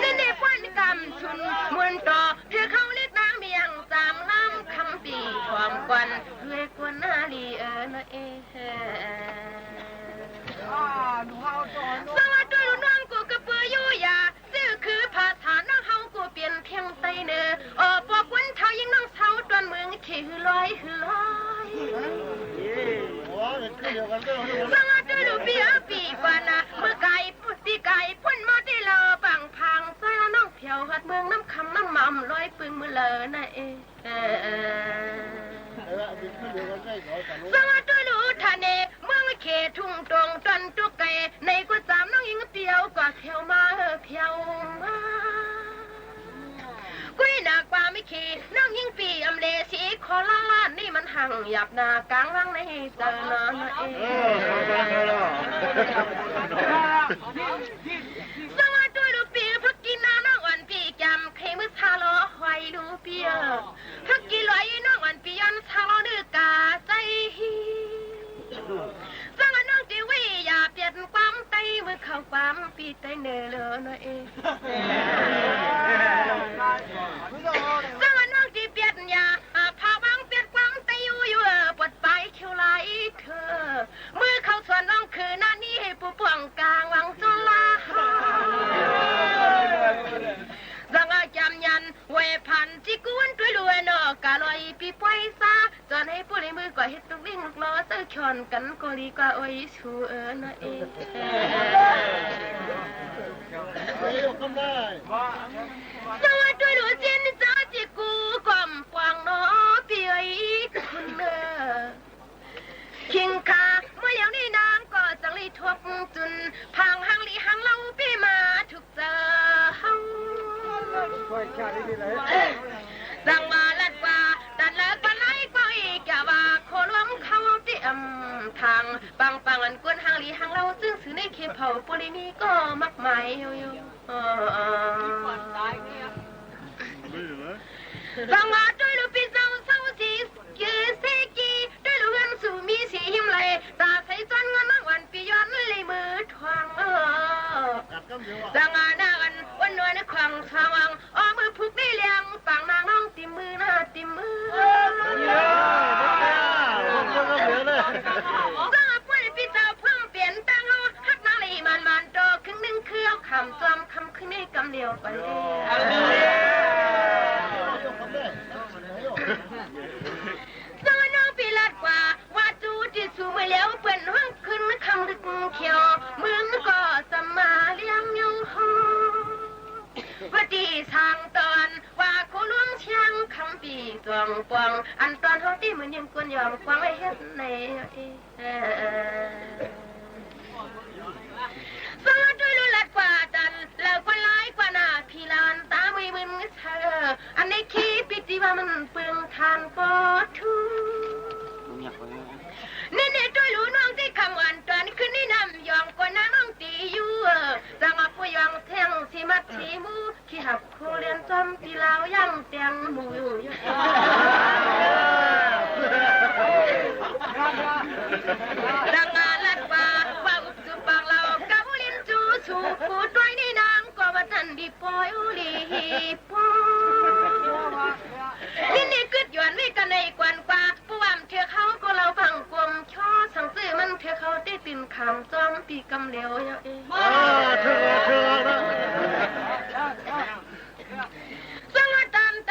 นี่ในควันกำชุนมวนต่อเพื่อเขาเล็กนางเมียงจามน้ำคำปีความควันเพื่อกวนนาลีนะสวัสดีน้องกูกระเปื่อยอยู่ยาซื่อคือภาษาน้องเฮากูเปลี่ยนเพียงไตเนื้อปอกวันเท้ายิ่งน้องเท้าตอนเมืองขี้หือลอยหือลอยสวัสดีลูกพี่ปีกว่านะเมื่อไก่ปีไก่พ่นมาได้เลอบังพังใส่ละน้องเพียวหัดเมืองน้ำคำน้ำมั่มลอยปึงมือเลอนะสวัสดีลูกท่านเมืองเขตทุ่งตรงจนตุกไก่ในกุศลน้องยิงเตียวกว่าเพียวมาเพียวมากุยหนักกว่าไม่ขี่น้องยิงปีอำเลสีคอล้านนี่มันหังหยับหน้ากลางวังในเจ้าน้องสวัสดีลูกปีพักกินน้ำน้องอ่อนปีจำใครมือชาล้อหอยลูกปีพักกินลอยน้องอ่อนปียันชาล้อดื้อกาใจสวัสดีน้องจีวีอย่าเปลี่ยนความไตเมื่อเข้าความปีไตเนเลอน้อยสวัสดีน้องจีเปลี่ยนอย่าพาบังเปลี่ยนความไตอยู่ปวดไปเขียวไหลเธอเมื่อเข้าส่วนน้องคือหน้านี้ให้ผู้ป่วงกลางวังจุลาสังอาจำยันเวพันจิกวนด้วยรวยนอกกาลอยปีป่วยซาจนให้ผู้ในมือกว่าเฮ็ดตุกลิ่งลูกล้อเสื้อชอนกันก็ดีกว่าโอ้ยชูนะสวัสดีลูกเจนจ้าจิกูความปวงน้อพี่ไอ้คุณคิงคาเมื่อแล้วนี่นางก็จังลีทวกจุนพังหังลีหังเล่าพี่มาถูกเจอหังสังมาลัดว่าดันเลิกปันไล่ก็อีกอย่าว่าโคลวงเขาเตรียมทางปังอันกวนหังลีหังเล่าซึ่งสื่อในเคเผาปุริมีก็มักหมายอยู่สังมาด้วยลูกพี่เจ้าเศร้าสียืนเซกีด้วยลูกเงินสู่มีสีหิมไหลตาใส่จนเงินนักวันปีย้อนเลยมือทวงสังอาหน้ากันวันนวลในความสว่างมือผูกได้เลี้ยงปังนางน้องติมมือหน้าติมมือสังอาพูดพี่เจ้าเพิ่มเปลี่ยนตั้งเอาฮักนาลีมันโตครึ่งหนึ่งคือเอาคำจอมคำขึ้นในกำเดียวไปสวัสดีปีลัดกว่าว่าจูที่สูงไปแล้วเปิดห้องขึ้นคำลึกเขียวเมืองก็สมาเลี้ยงยงหอว่าดีทางตอนว่าเขาล้วงช่างคำปีตวงปวงอันตอนเขาที่เหมือนยังกวนยอมควางไว้เฮ็ดในสวัสดีลูกลัดกว่าจันแล้วก็ร้ายกว่าหน้าพี่ลานตาไม่มึนเธออันในขี้ปิดว่ามันเปลืองทานก็ทูนี่ด้วยรู้น้องที่คำวันตอนขึ้นนี่นำยองกว่าน้องตีอยู่จังอาผู้ยองแทงสิมัดที ปีลาวยังเตียงหมูอยู่ดังงานลัดว่าอุบจุปากเรากับลิ้นจูชูปูต้วยนี่นางก็ว่าทันดีปอยอุลีปนี่นี่กึดหยวนวิกันในกวนกว่าผู้ว่ามเถื่อเขาก็เราพังกลมช่อสังซื้อมันเถื่อเขาได้ตินขามจอมปีกำเหลวเองสัง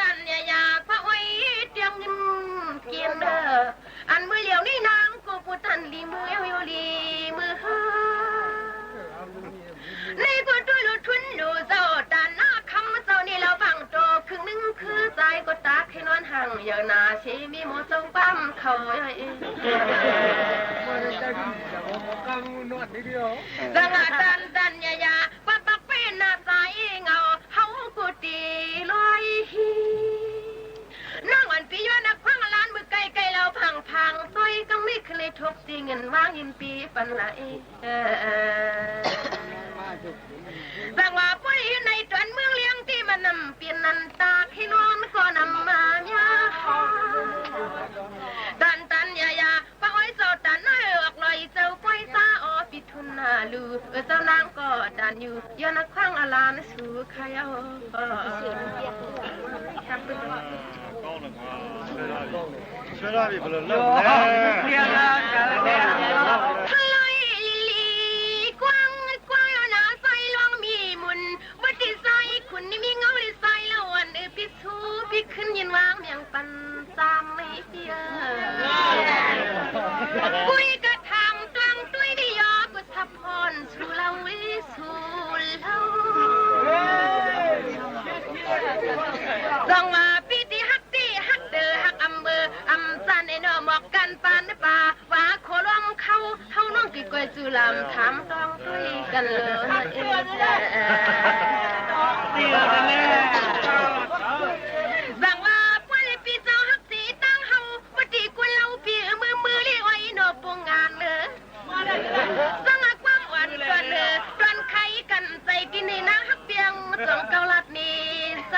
ตันอยากพระไว้เตียงเงินเกียนเด้ออันมือเหลียวนี่นางกูปูตันลีมืออยู่ลีมือในกูด้วยลุทุนดูเจ้าตาหน้าคำเจ้านี่เราฟังโตครึ่งนึงคือใจก็ตาให้นอนห่างอย่างนาชีมีโมเจ้าปั้มเขาสังตันอยากปักปักเป็นหน้าใจเงาเฮากูตีลอยนั่งวันปีย้อนนักพังล้านมือไกลเราพังซอยก็ไม่เคยทบตีเงินว่างยินปีปันไหลบางว่าผู้อยู่ในตอนเมืองเลี้ยงที่มันนำเปลี่ยนนันตาให้นอนก็นำมาเนี่ยตันยาป้าอ้อยเจ้าตันน้อยออกลอยเจ้าก้อยซาอปิทุนนาลูเจ้านางก็ดันอยู่ย้อนนักพังอลานสู่ใครเอาทะเลลีกว้างเอาหน้าใส่ลองมีมุนบัดที่ใส่คุณนี่มีเงาที่ใส่แล้วอันพิสูพี่ขึ้นยินวางเมียงปันตามไม่เพียคุยกระทำกลางด้วยดิยอกุศพรสู่เราวิสู่เราลองมาปีที่ฮักเดอฮักอำเภออำจันไอ้นอหมอกกันปานป่าว่าโคล้อมเขาน้องกี่ก้อยจุลำถามต้องด้วยกันเลยสั่งว่าพวกปีเจ้าฮักสีตั้งเฮาปฏิกุลเราปีมือเลี้ยไว้นอปงงานเลยสั่งความหวานกันเลยตอนไข่กันใจกินในนางฮักเปียงจงเกาลัดนี่ใจ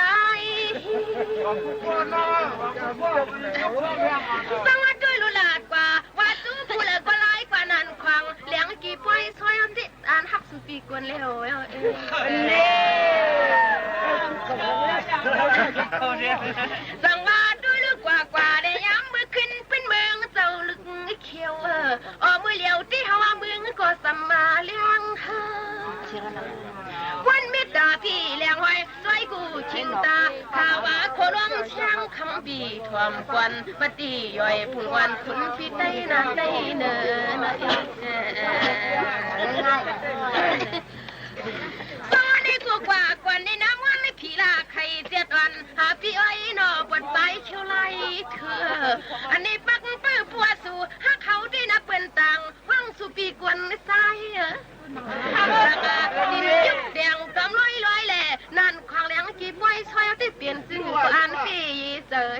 สังว่าด้วยลุลาดกว่าว่าจู้ผู้เลยก็ร้ายกว่านั้นควังเลี้ยงกี่ป่วยซอยอันที่อ่านฮักสุปีกวนเลี้ยวสังว่าด้วยลึกกว่าได้ย้ำมือขึ้นเป็นเมืองเจ้าลึกเขียวมือเลี้ยวที่ฮาวาเมืองก็สัมมาเลี้ยงวันเมตตาพี่เลี้ยงไว้ซอยกูชินตาข่าวว่าโคล้มช่างคำบีทวมควันปฏิย่อยพุ่งวันคุณพี่ได้นานได้เนินตอนนี้กูกว่าในน้ำวันไม่ผีลาใครเสียกันหาพี่อ้อยนอปวดใจเชียวไล่เธออันนี้ปักปื้อปัวสู่หาเขาได้นับเป็นตังห้องสุปีกวนใส่ดินจุดแดงกำลอยแหล่นั่นควางเลี้ยงกีบไว้ซอยที่เปลี่ยนซึ่งอันปีเจอ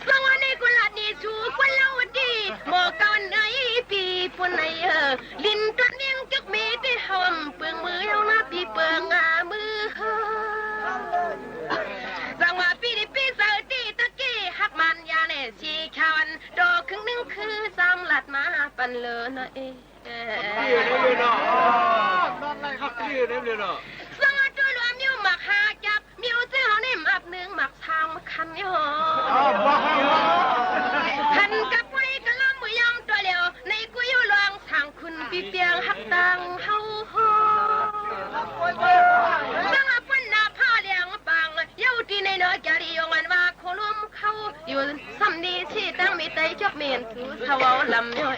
สวัสดีกุลาดีชูกุลาวดีหมอกันไอปีปุ่นไอลินตัวเนียงจุกมีที่หอมเปลืองมือเอาหน้าปีเปลืองมือสังว่าปีนี้ปีเสาร์ที่ตะกี้หักมันยาเนชีชาวันโตครึ่งนึงคือสำลัดมาปันเลยนะสังว่าตัวรวมอยู่หมักหาจับมิวเจ้าเนี่ยหมักหนึ่งหมักชามคันอยู่คันกับไว้กันล้อมมือยำตัวเดียวในกุยลองทางคุณปีเปียงหักตังเฮาสังว่าปุ่นนาผ้าเลี้ยงปังเย้าที่ในน้อยแกรียงวันว่าโคล้มเขาอยู่ซ้ำดีที่ตั้งมีใจจบเมียนถูสาวลำอยู่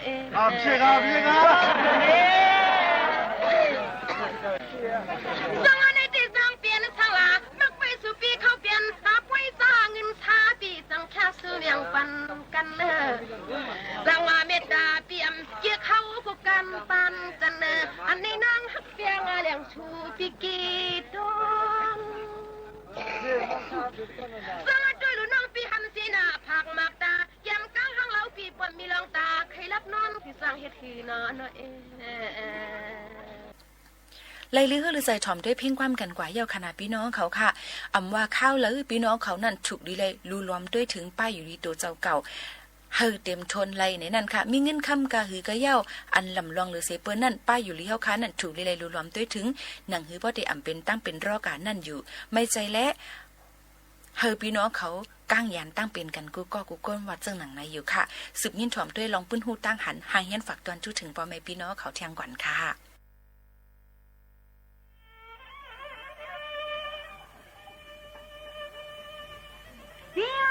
สังในที่สังเปลี่ยนสังลามักไปสู่ปีเขาเปลี่ยนหาไว้ซ่าเงินชาปีสังแค่ซื้อเมียงปันกันสังว่าเมตตาเปี่ยมเกี่ยเขาพวกกันปันจันอันนี้นางฮักเปียงเลี้ยงชูปีกีดอนสังด้วยลูกน้องปีหันสีนาผักหมักตาแก้มก้างห้างเราปีปนมีลองตาใคร จับนอนที่สร้างเฮ็ดทีนอนเอ ไล่ลือหรือใจถ่อมด้วยเพ่งความกันกว่าเยาวขนาดพี่น้องเขาค่ะอำว่าข้าวแล้วพี่น้องเขานั่นถูกดีเลยรูล้อมด้วยถึงป้ายอยู่ดีตัวเจ้าเก่าเฮอเต็มทนไล่ในนั่นค่ะมีเงินคำกะหือกะเย้าอันลำลองหรือเสเปิ้นนั่นป้ายอยู่ลีเฮาค้านั่นถูกดีเลยรูล้อมด้วยถึงหนังหือบ่ได้อำเป็นตั้งเป็นรอการนั่นอยู่ไม่ใจและเฮอพี่น้องเขาก้างยานตั้งเป็นกันกูก็กูก้นวัดเจิงหนังในอยู่ค่ะสืบยินถ่อมด้วยลองปื้นหูตั้งหันหางเฮียนฝากตอนจุถึงพ่อแม่พี่น้องเขาเที่ยงก่อนค่ะเสีย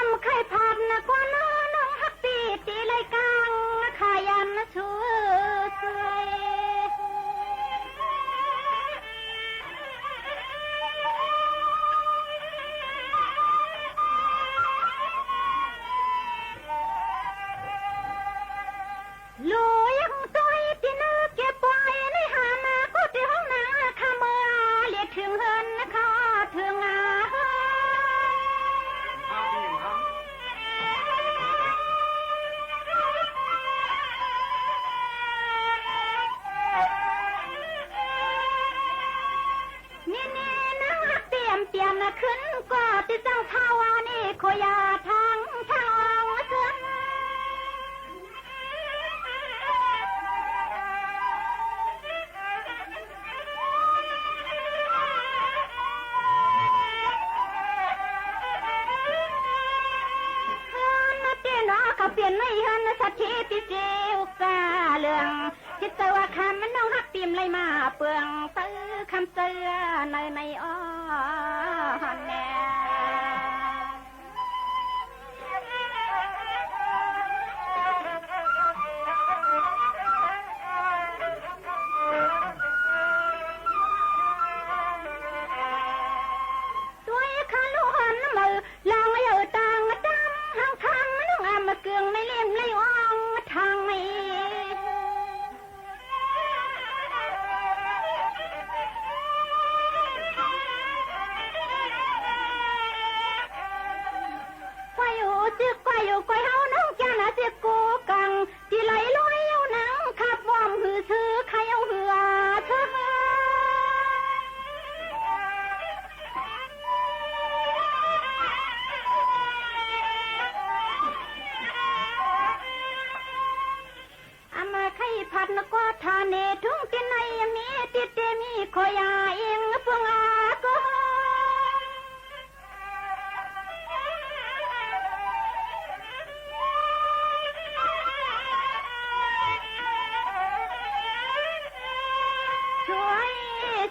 งเคยผ่านกว่าน้องฮักปีตีเลยกลางขายันช่วยสวยลูยังตัวที่นึกเก็บไว้ในหานาก็ที่ห้องนาขเมื่อเรียกถึงเฮินนะคะถึงขึ้นก็ที่จังเท้านี่ขอยาทางเกินเขาเปลี่ยนไม่ฮันสักทีติเจอุกาเรื่องคิดแต่ว่าคำมันน้องฮักปีมเลยมาเปลืองตื้อคำเสือในอ้อแน่ตัวข้าลูกหันมือลองอยู่ต่างดำห่างคังน้องอามาเกลืองในเล่มเลยอ่องทางนี้กวยเฮาน้องจานะเจ็บกูกังที่ไหลลอยเอาหนังขับวอมหือซื้อใครเอาเหือเธออามาไข่ผัดนกว่าทาเนทุ่งที่ไหนมีติดเตมีคอยาเองเพื่องอาก็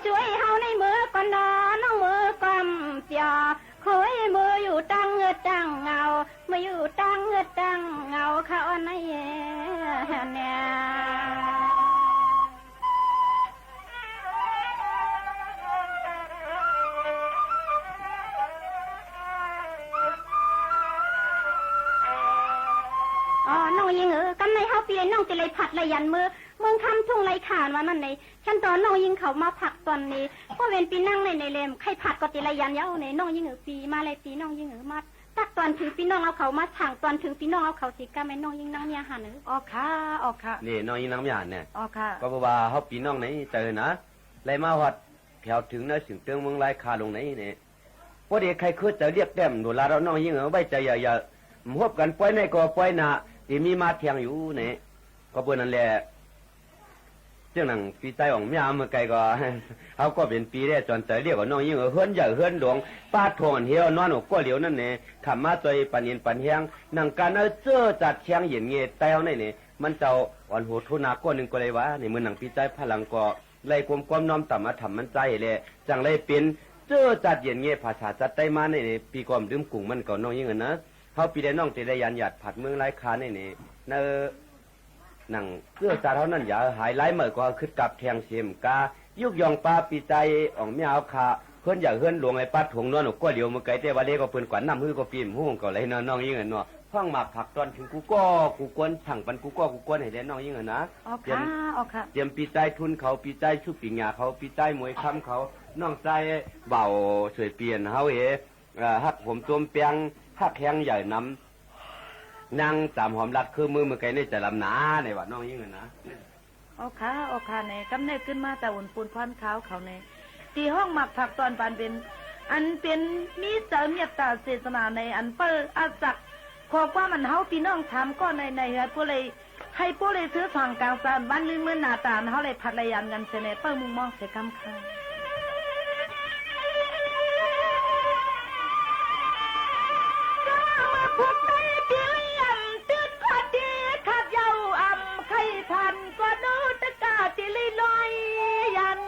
ช่วยเฮาในมือก่อนนอนน้องมือกำเสียคอยมืออยู่ตั้งเงือตั้งเงามาอยู่ตั้งเงือตั้งเงาเขาในเนี่ยน้องยิงกันในเฮาเปียน้องจะเลยผัดเลยยันมือเมืองคำทุ่งไรขานว่ามันในขั้นตอนน้องยิงเขามาผักตอนนี้ก็เว้นปีนั่งในเลมใครผัดก็ติไรยันเย้าในน้องยิงปีมาเลยปีน้องยิงมาตักตอนถึงปีน้องเอาเขามาฉางตอนถึงปีน้องเอาเขาสิกาแม่น้องยิงนั่งเนี่ยหันออกค่ะนี่น้องยิงนั่งไม่หันเนี่ยออกค่ะก็บอกว่าเขาปีน้องไหนเจอนะไรมาวัดแถวถึงนะถึงเตืองเมืองไรคาลงไหนเนี่ยพอดีใครคือจะเรียกแต้มดูแลเราน้องยิงไว้ใจอย่าพบกันปล่อยในก็ปล่อยหนาที่มีมาเทียงอยู่เนี่ยก็เพื่อนนั่นแหละเจ้าหนังปีใจของมีเมื่อไกลก็เขาก็เป็นปีแรกจนใจเรียกว่าน้องยิ่งเฮือนใหญ่เฮือนหลวงป้าทองเหี่ยวนอนอกก็เหลียวนั่นเนี่ยขำมาใจปันเย็นปันแห้งหนังการเจอจัดเชียงเย็นเงี้ยแต่เอาเนี่ยมันเจ้าอ่อนโหดทุนาก้อนหนึ่งก็เลยว่าในมือหนังปีใจพลังก็ไล่ความน้อมต่ำมาทำมันใจเลยจังเลยเป็นเจอจัดเย็นเงี้ยภาษาจัดได้มาในปีก่อนลืมกุ้งมันก็น้องยิ่งนะเขาปีได้น้องจะได้ยันหยัดผัดเมืองไรคาเนี่ยเนหนังเพื่อจาเท่านั้นอย่าหายไล่เมื่อก็ขึ้นกับแทงเสียมกายุกยองปลาปีใจอ่องไม่เอาขาเพื่อนอย่าเฮือนหลวงไอ้ป้าถงนอนก็เดียวมือไก่แต่ว่าเด็กก็เพื่อนกว่าน้ำฮือก็ปีมหุ่งก็เลยน้องยิ่งเนาะฟังหมากผักตอนถึงกูกวนสั่งปันกูกวนให้ได้น้องยิ่งนะออกค่ะเตรียมปีใจทุนเขาปีใจชุบปีหยาเขาปีใจมวยคำเขาน้องใจเบาสวยเปลี่ยนเขาฮักผมตัวเปียงฮักแข้งใหญ่น้ำ นั่งตามหอมรัดคือมือมือไก่ในจะลำหนาในว่าน้องยิ่งนะออกขาในกำเนิดขึ้นมาแต่อุ่นปูนพรขาวเขาในตีห้องหมักผักตอนปานเป็นอันเป็นมีเสริมเมตตาเศษนาในอันเปิดอาจักขอว่ามันเฮาพี่น้องถามก็ในพวกเลยให้พวกเลยซื้อฝั่งกลางสานบ้านลืมเมื่อหน้าตาเฮาเลยผัดระยันกันเสนเปิ้มุงมองเสกำคังพวกในเปียมตึกขัดดีขัดเยาอ่ำไข่ทันก็โนตะกาติลิลอยยัน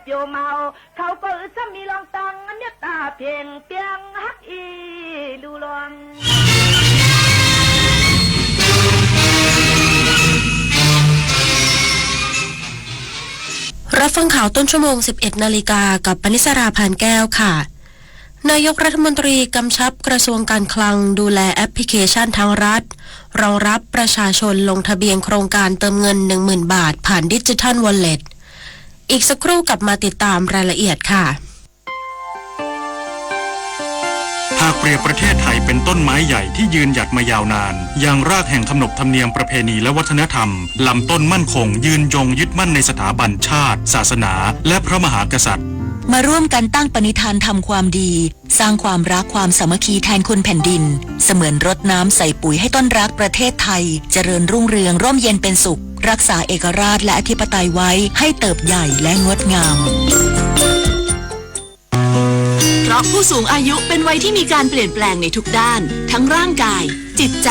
โยเมาเขาก็จะมีลองตังเนื้อตาเพียงเปียงฮักอีดูลองรับฟังข่าวต้นชั่วโมง 11 นาฬิกากับปณิสราพานแก้วค่ะนายกรัฐมนตรีกำชับกระทรวงการคลังดูแลแอปพลิเคชันทางรัฐรองรับประชาชนลงทะเบียนโครงการเติมเงิน 10,000 บาทผ่านดิจิทัลวอลเล็ตอีกสักครู่กลับมาติดตามรายละเอียดค่ะหากเปรียบประเทศไทยเป็นต้นไม้ใหญ่ที่ยืนหยัดมายาวนานอย่างรากแห่งขนบธรรมเนียมประเพณีและวัฒนธรรมลำต้นมั่นคงยืนยงยึดมั่นในสถาบันชาติศาสนาและพระมหากษัตริย์มาร่วมกันตั้งปณิธานทำความดีสร้างความรักความสามัคคีแทนคนแผ่นดินเสมือนรดน้ำใส่ปุ๋ยให้ต้นรักประเทศไทยเจริญรุ่งเรืองร่มเย็นเป็นสุขรักษาเอกราชและอธิปไตยไว้ให้เติบใหญ่และงดงามเพราะผู้สูงอายุเป็นวัยที่มีการเปลี่ยนแปลงในทุกด้านทั้งร่างกายจิตใจ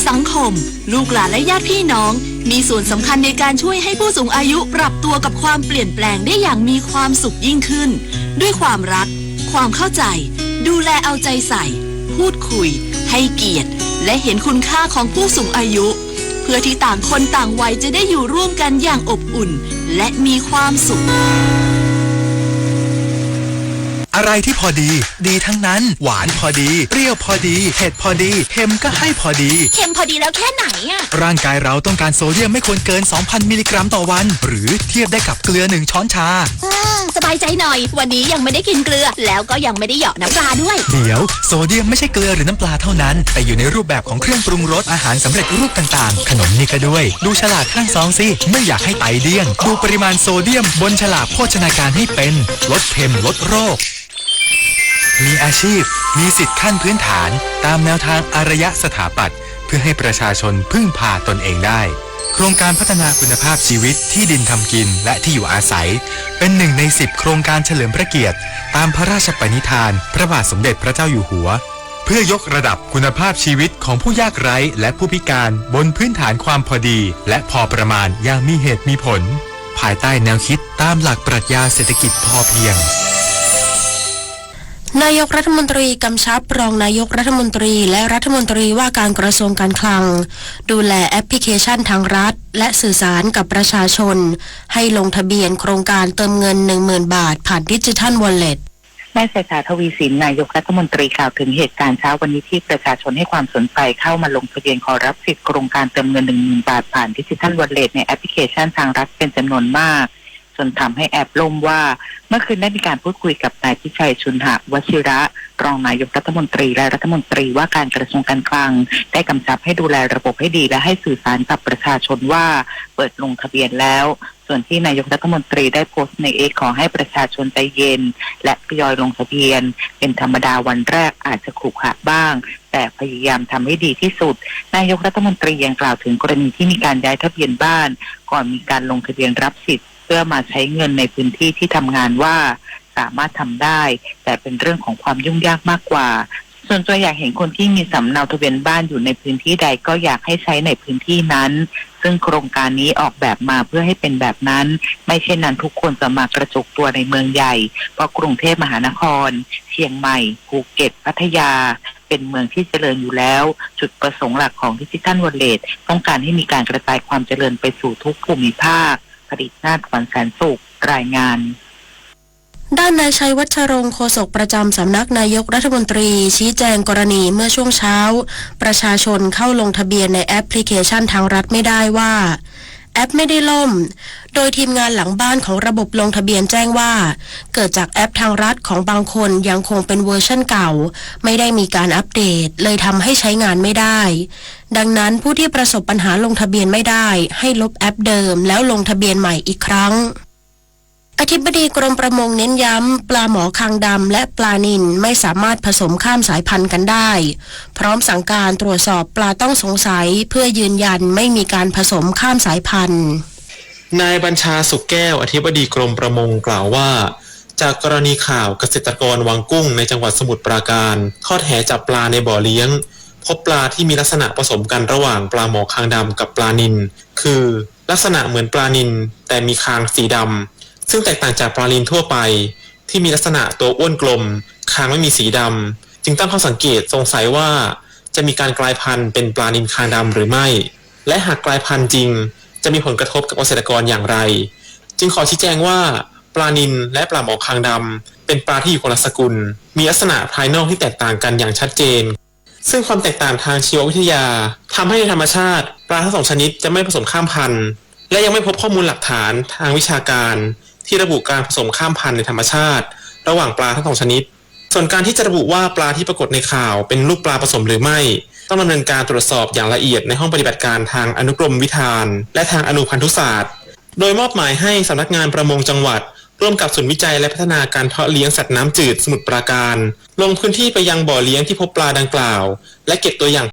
สังคมลูกหลานและญาติพี่น้องมีส่วนสำคัญในการช่วยให้ผู้สูงอายุปรับตัวกับความเปลี่ยนแปลงได้อย่างมีความสุขยิ่งขึ้นด้วยความรักความเข้าใจดูแลเอาใจใส่พูดคุยให้เกียรติและเห็นคุณค่าของผู้สูงอายุเพื่อที่ต่างคนต่างวัยจะได้อยู่ร่วมกันอย่างอบอุ่นและมีความสุขอะไรที่พอดีดีทั้งนั้นหวานพอดีเปรี้ยวพอดีเผ็ดพอดีเค็มก็ให้พอดีเค็มพอดีแล้วแค่ไหนอ่ะร่างกายเราต้องการโซเดียมไม่ควรเกิน 2,000 มิลลิกรัมต่อวันหรือเทียบได้กับเกลือ1ช้อนชาสบายใจหน่อยวันนี้ยังไม่ได้กินเกลือแล้วก็ยังไม่ได้เหยาะน้ำปลาด้วยเดี๋ยวโซเดียมไม่ใช่เกลือหรือน้ำปลาเท่านั้นแต่อยู่ในรูปแบบของเครื่องปรุงรสอาหารสำเร็จรูปต่างๆขนมนี่ก็ด้วยดูฉลากข้างซองสิไม่อยากให้ไตเดี้ยงดูปริมาณโซเดียมบนฉลากโภชนาการให้เป็นลดเค็มลดโรคมีอาชีพมีสิทธิขั้นพื้นฐานตามแนวทางอารยสถาปัตย์เพื่อให้ประชาชนพึ่งพาตนเองได้โครงการพัฒนาคุณภาพชีวิตที่ดินทำกินและที่อยู่อาศัยเป็น1 ใน 10โครงการเฉลิมพระเกียรติตามพระราชปณิธานพระบาทสมเด็จพระเจ้าอยู่หัวเพื่อยกระดับคุณภาพชีวิตของผู้ยากไร้และผู้พิการบนพื้นฐานความพอดีและพอประมาณอย่างมีเหตุมีผลภายใต้แนวคิดตามหลักปรัชญาเศรษฐกิจพอเพียงนายกรัฐมนตรีกำชับรองนายกรัฐมนตรีและรัฐมนตรีว่าการกระทรวงการคลังดูแลแอปพลิเคชันทางรัฐและสื่อสารกับประชาชนให้ลงทะเบียนโครงการเติมเงิน 10,000 บาทผ่านดิจิทัลวอลเล็ตนายเศรษฐา ทวีสินนายกรัฐมนตรีกล่าวถึงเหตุการณ์เช้าวันนี้ที่ประชาชนให้ความสนใจเข้ามาลงทะเบียนขอรับสิทธิโครงการเติมเงิน 10,000 บาทผ่านดิจิทัลวอลเล็ตในแอปพลิเคชันทางรัฐเป็นจำนวนมากจนทำให้แอบล่มว่าเมื่อคืนได้มีการพูดคุยกับนายพิชัยชุนหวชิระรองนายกรัฐมนตรีและรัฐมนตรีว่าการกระทรวงการคลังได้กำชับให้ดูแลระบบให้ดีและให้สื่อสารกับประชาชนว่าเปิดลงทะเบียนแล้ว ส่วนที่นายกรัฐมนตรีได้โพสต์ในเอ็กซ์ขอให้ประชาชนใจเย็นและทยอยลงทะเบียนเป็นธรรมดาวันแรกอาจจะขรุขระบ้างแต่พยายามทำให้ดีที่สุดนายกรัฐมนตรียังกล่าวถึงกรณีที่มีการย้ายทะเบียนบ้านก่อนมีการลงทะเบียนรับสิทธิ์เพื่อมาใช้เงินในพื้นที่ที่ทำงานว่าสามารถทำได้แต่เป็นเรื่องของความยุ่งยากมากกว่าส่วนตัวอยากเห็นคนที่มีสำเนาทะเบียนบ้านอยู่ในพื้นที่ใดก็อยากให้ใช้ในพื้นที่นั้นซึ่งโครงการนี้ออกแบบมาเพื่อให้เป็นแบบนั้นไม่เช่นนั้นทุกคนจะมากระจุกตัวในเมืองใหญ่เพราะกรุงเทพมหานครเชียงใหม่ภูเก็ตพัทยาเป็นเมืองที่เจริญอยู่แล้วจุดประสงค์หลักของดิจิทัลวอลเล็ตต้องการให้มีการกระจายความเจริญไปสู่ทุกภูมิภาคผลิตนาถ ขวัญแสนสุขรายงานด้านนายชัยวัชรงค์โฆษกประจำสำนักนายกรัฐมนตรีชี้แจงกรณีเมื่อช่วงเช้าประชาชนเข้าลงทะเบียนในแอปพลิเคชันทางรัฐไม่ได้ว่าแอปไม่ได้ล่มโดยทีมงานหลังบ้านของระบบลงทะเบียนแจ้งว่าเกิดจากแอปทางรัฐของบางคนยังคงเป็นเวอร์ชันเก่าไม่ได้มีการอัปเดตเลยทำให้ใช้งานไม่ได้ดังนั้นผู้ที่ประสบปัญหาลงทะเบียนไม่ได้ให้ลบแอปเดิมแล้วลงทะเบียนใหม่อีกครั้งอธิบดีกรมประมงเน้นย้ำปลาหมอคางดำและปลานิลไม่สามารถผสมข้ามสายพันธุ์กันได้พร้อมสั่งการตรวจสอบปลาต้องสงสัยเพื่อยืนยันไม่มีการผสมข้ามสายพันธุ์นายบัญชาสุขแก้วอธิบดีกรมประมงกล่าวว่าจากกรณีข่าวเกษตรกรวางกุ้งในจังหวัดสมุทรปราการทอดแหจับปลาในบ่อเลี้ยงพบปลาที่มีลักษณะผสมกันระหว่างปลาหมอคางดำกับปลานิลคือลักษณะเหมือนปลานิลแต่มีคางสีดำซึ่งแตกต่างจากปลานิลทั่วไปที่มีลักษณะตัวอ้วนกลมคางไม่มีสีดำจึงตั้งข้อสังเกตสงสัยว่าจะมีการกลายพันธุ์เป็นปลานิลคางดำหรือไม่และหากกลายพันธุ์จริงจะมีผลกระทบกับเกษตรกรอย่างไรจึงขอชี้แจงว่าปลานิลและปลาหมอคางดำเป็นปลาที่อยู่คนละสกุลมีลักษณะภายนอกที่แตกต่างกันอย่างชัดเจนซึ่งความแตกต่างทางชีววิทยาทำให้ในธรรมชาติปลาทั้งสองชนิดจะไม่ผสมข้ามพันธุ์และยังไม่พบข้อมูลหลักฐานทางวิชาการที่ระบุการผสมข้ามพันธุ์ในธรรมชาติระหว่างปลาทั้งสองชนิดส่วนการที่จะระบุว่าปลาที่ปรากฏในข่าวเป็นลูกปลาผสมหรือไม่ต้องดำเนินการตรวจสอบอย่างละเอียดในห้องปฏิบัติการทางอนุกรมวิธานและทางอนุพันธุศาสตร์โดยมอบหมายให้สำนักงานประมงจังหวัดร่วมกับศูนย์วิจัยและพัฒนาการเพาะเลี้ยงสัตว์น้ำจืดสมุทรปราการลงพื้นที่ไปยังบ่อเลี้ยงที่พบปลาดังกล่าวและเก็บตัวอย่าง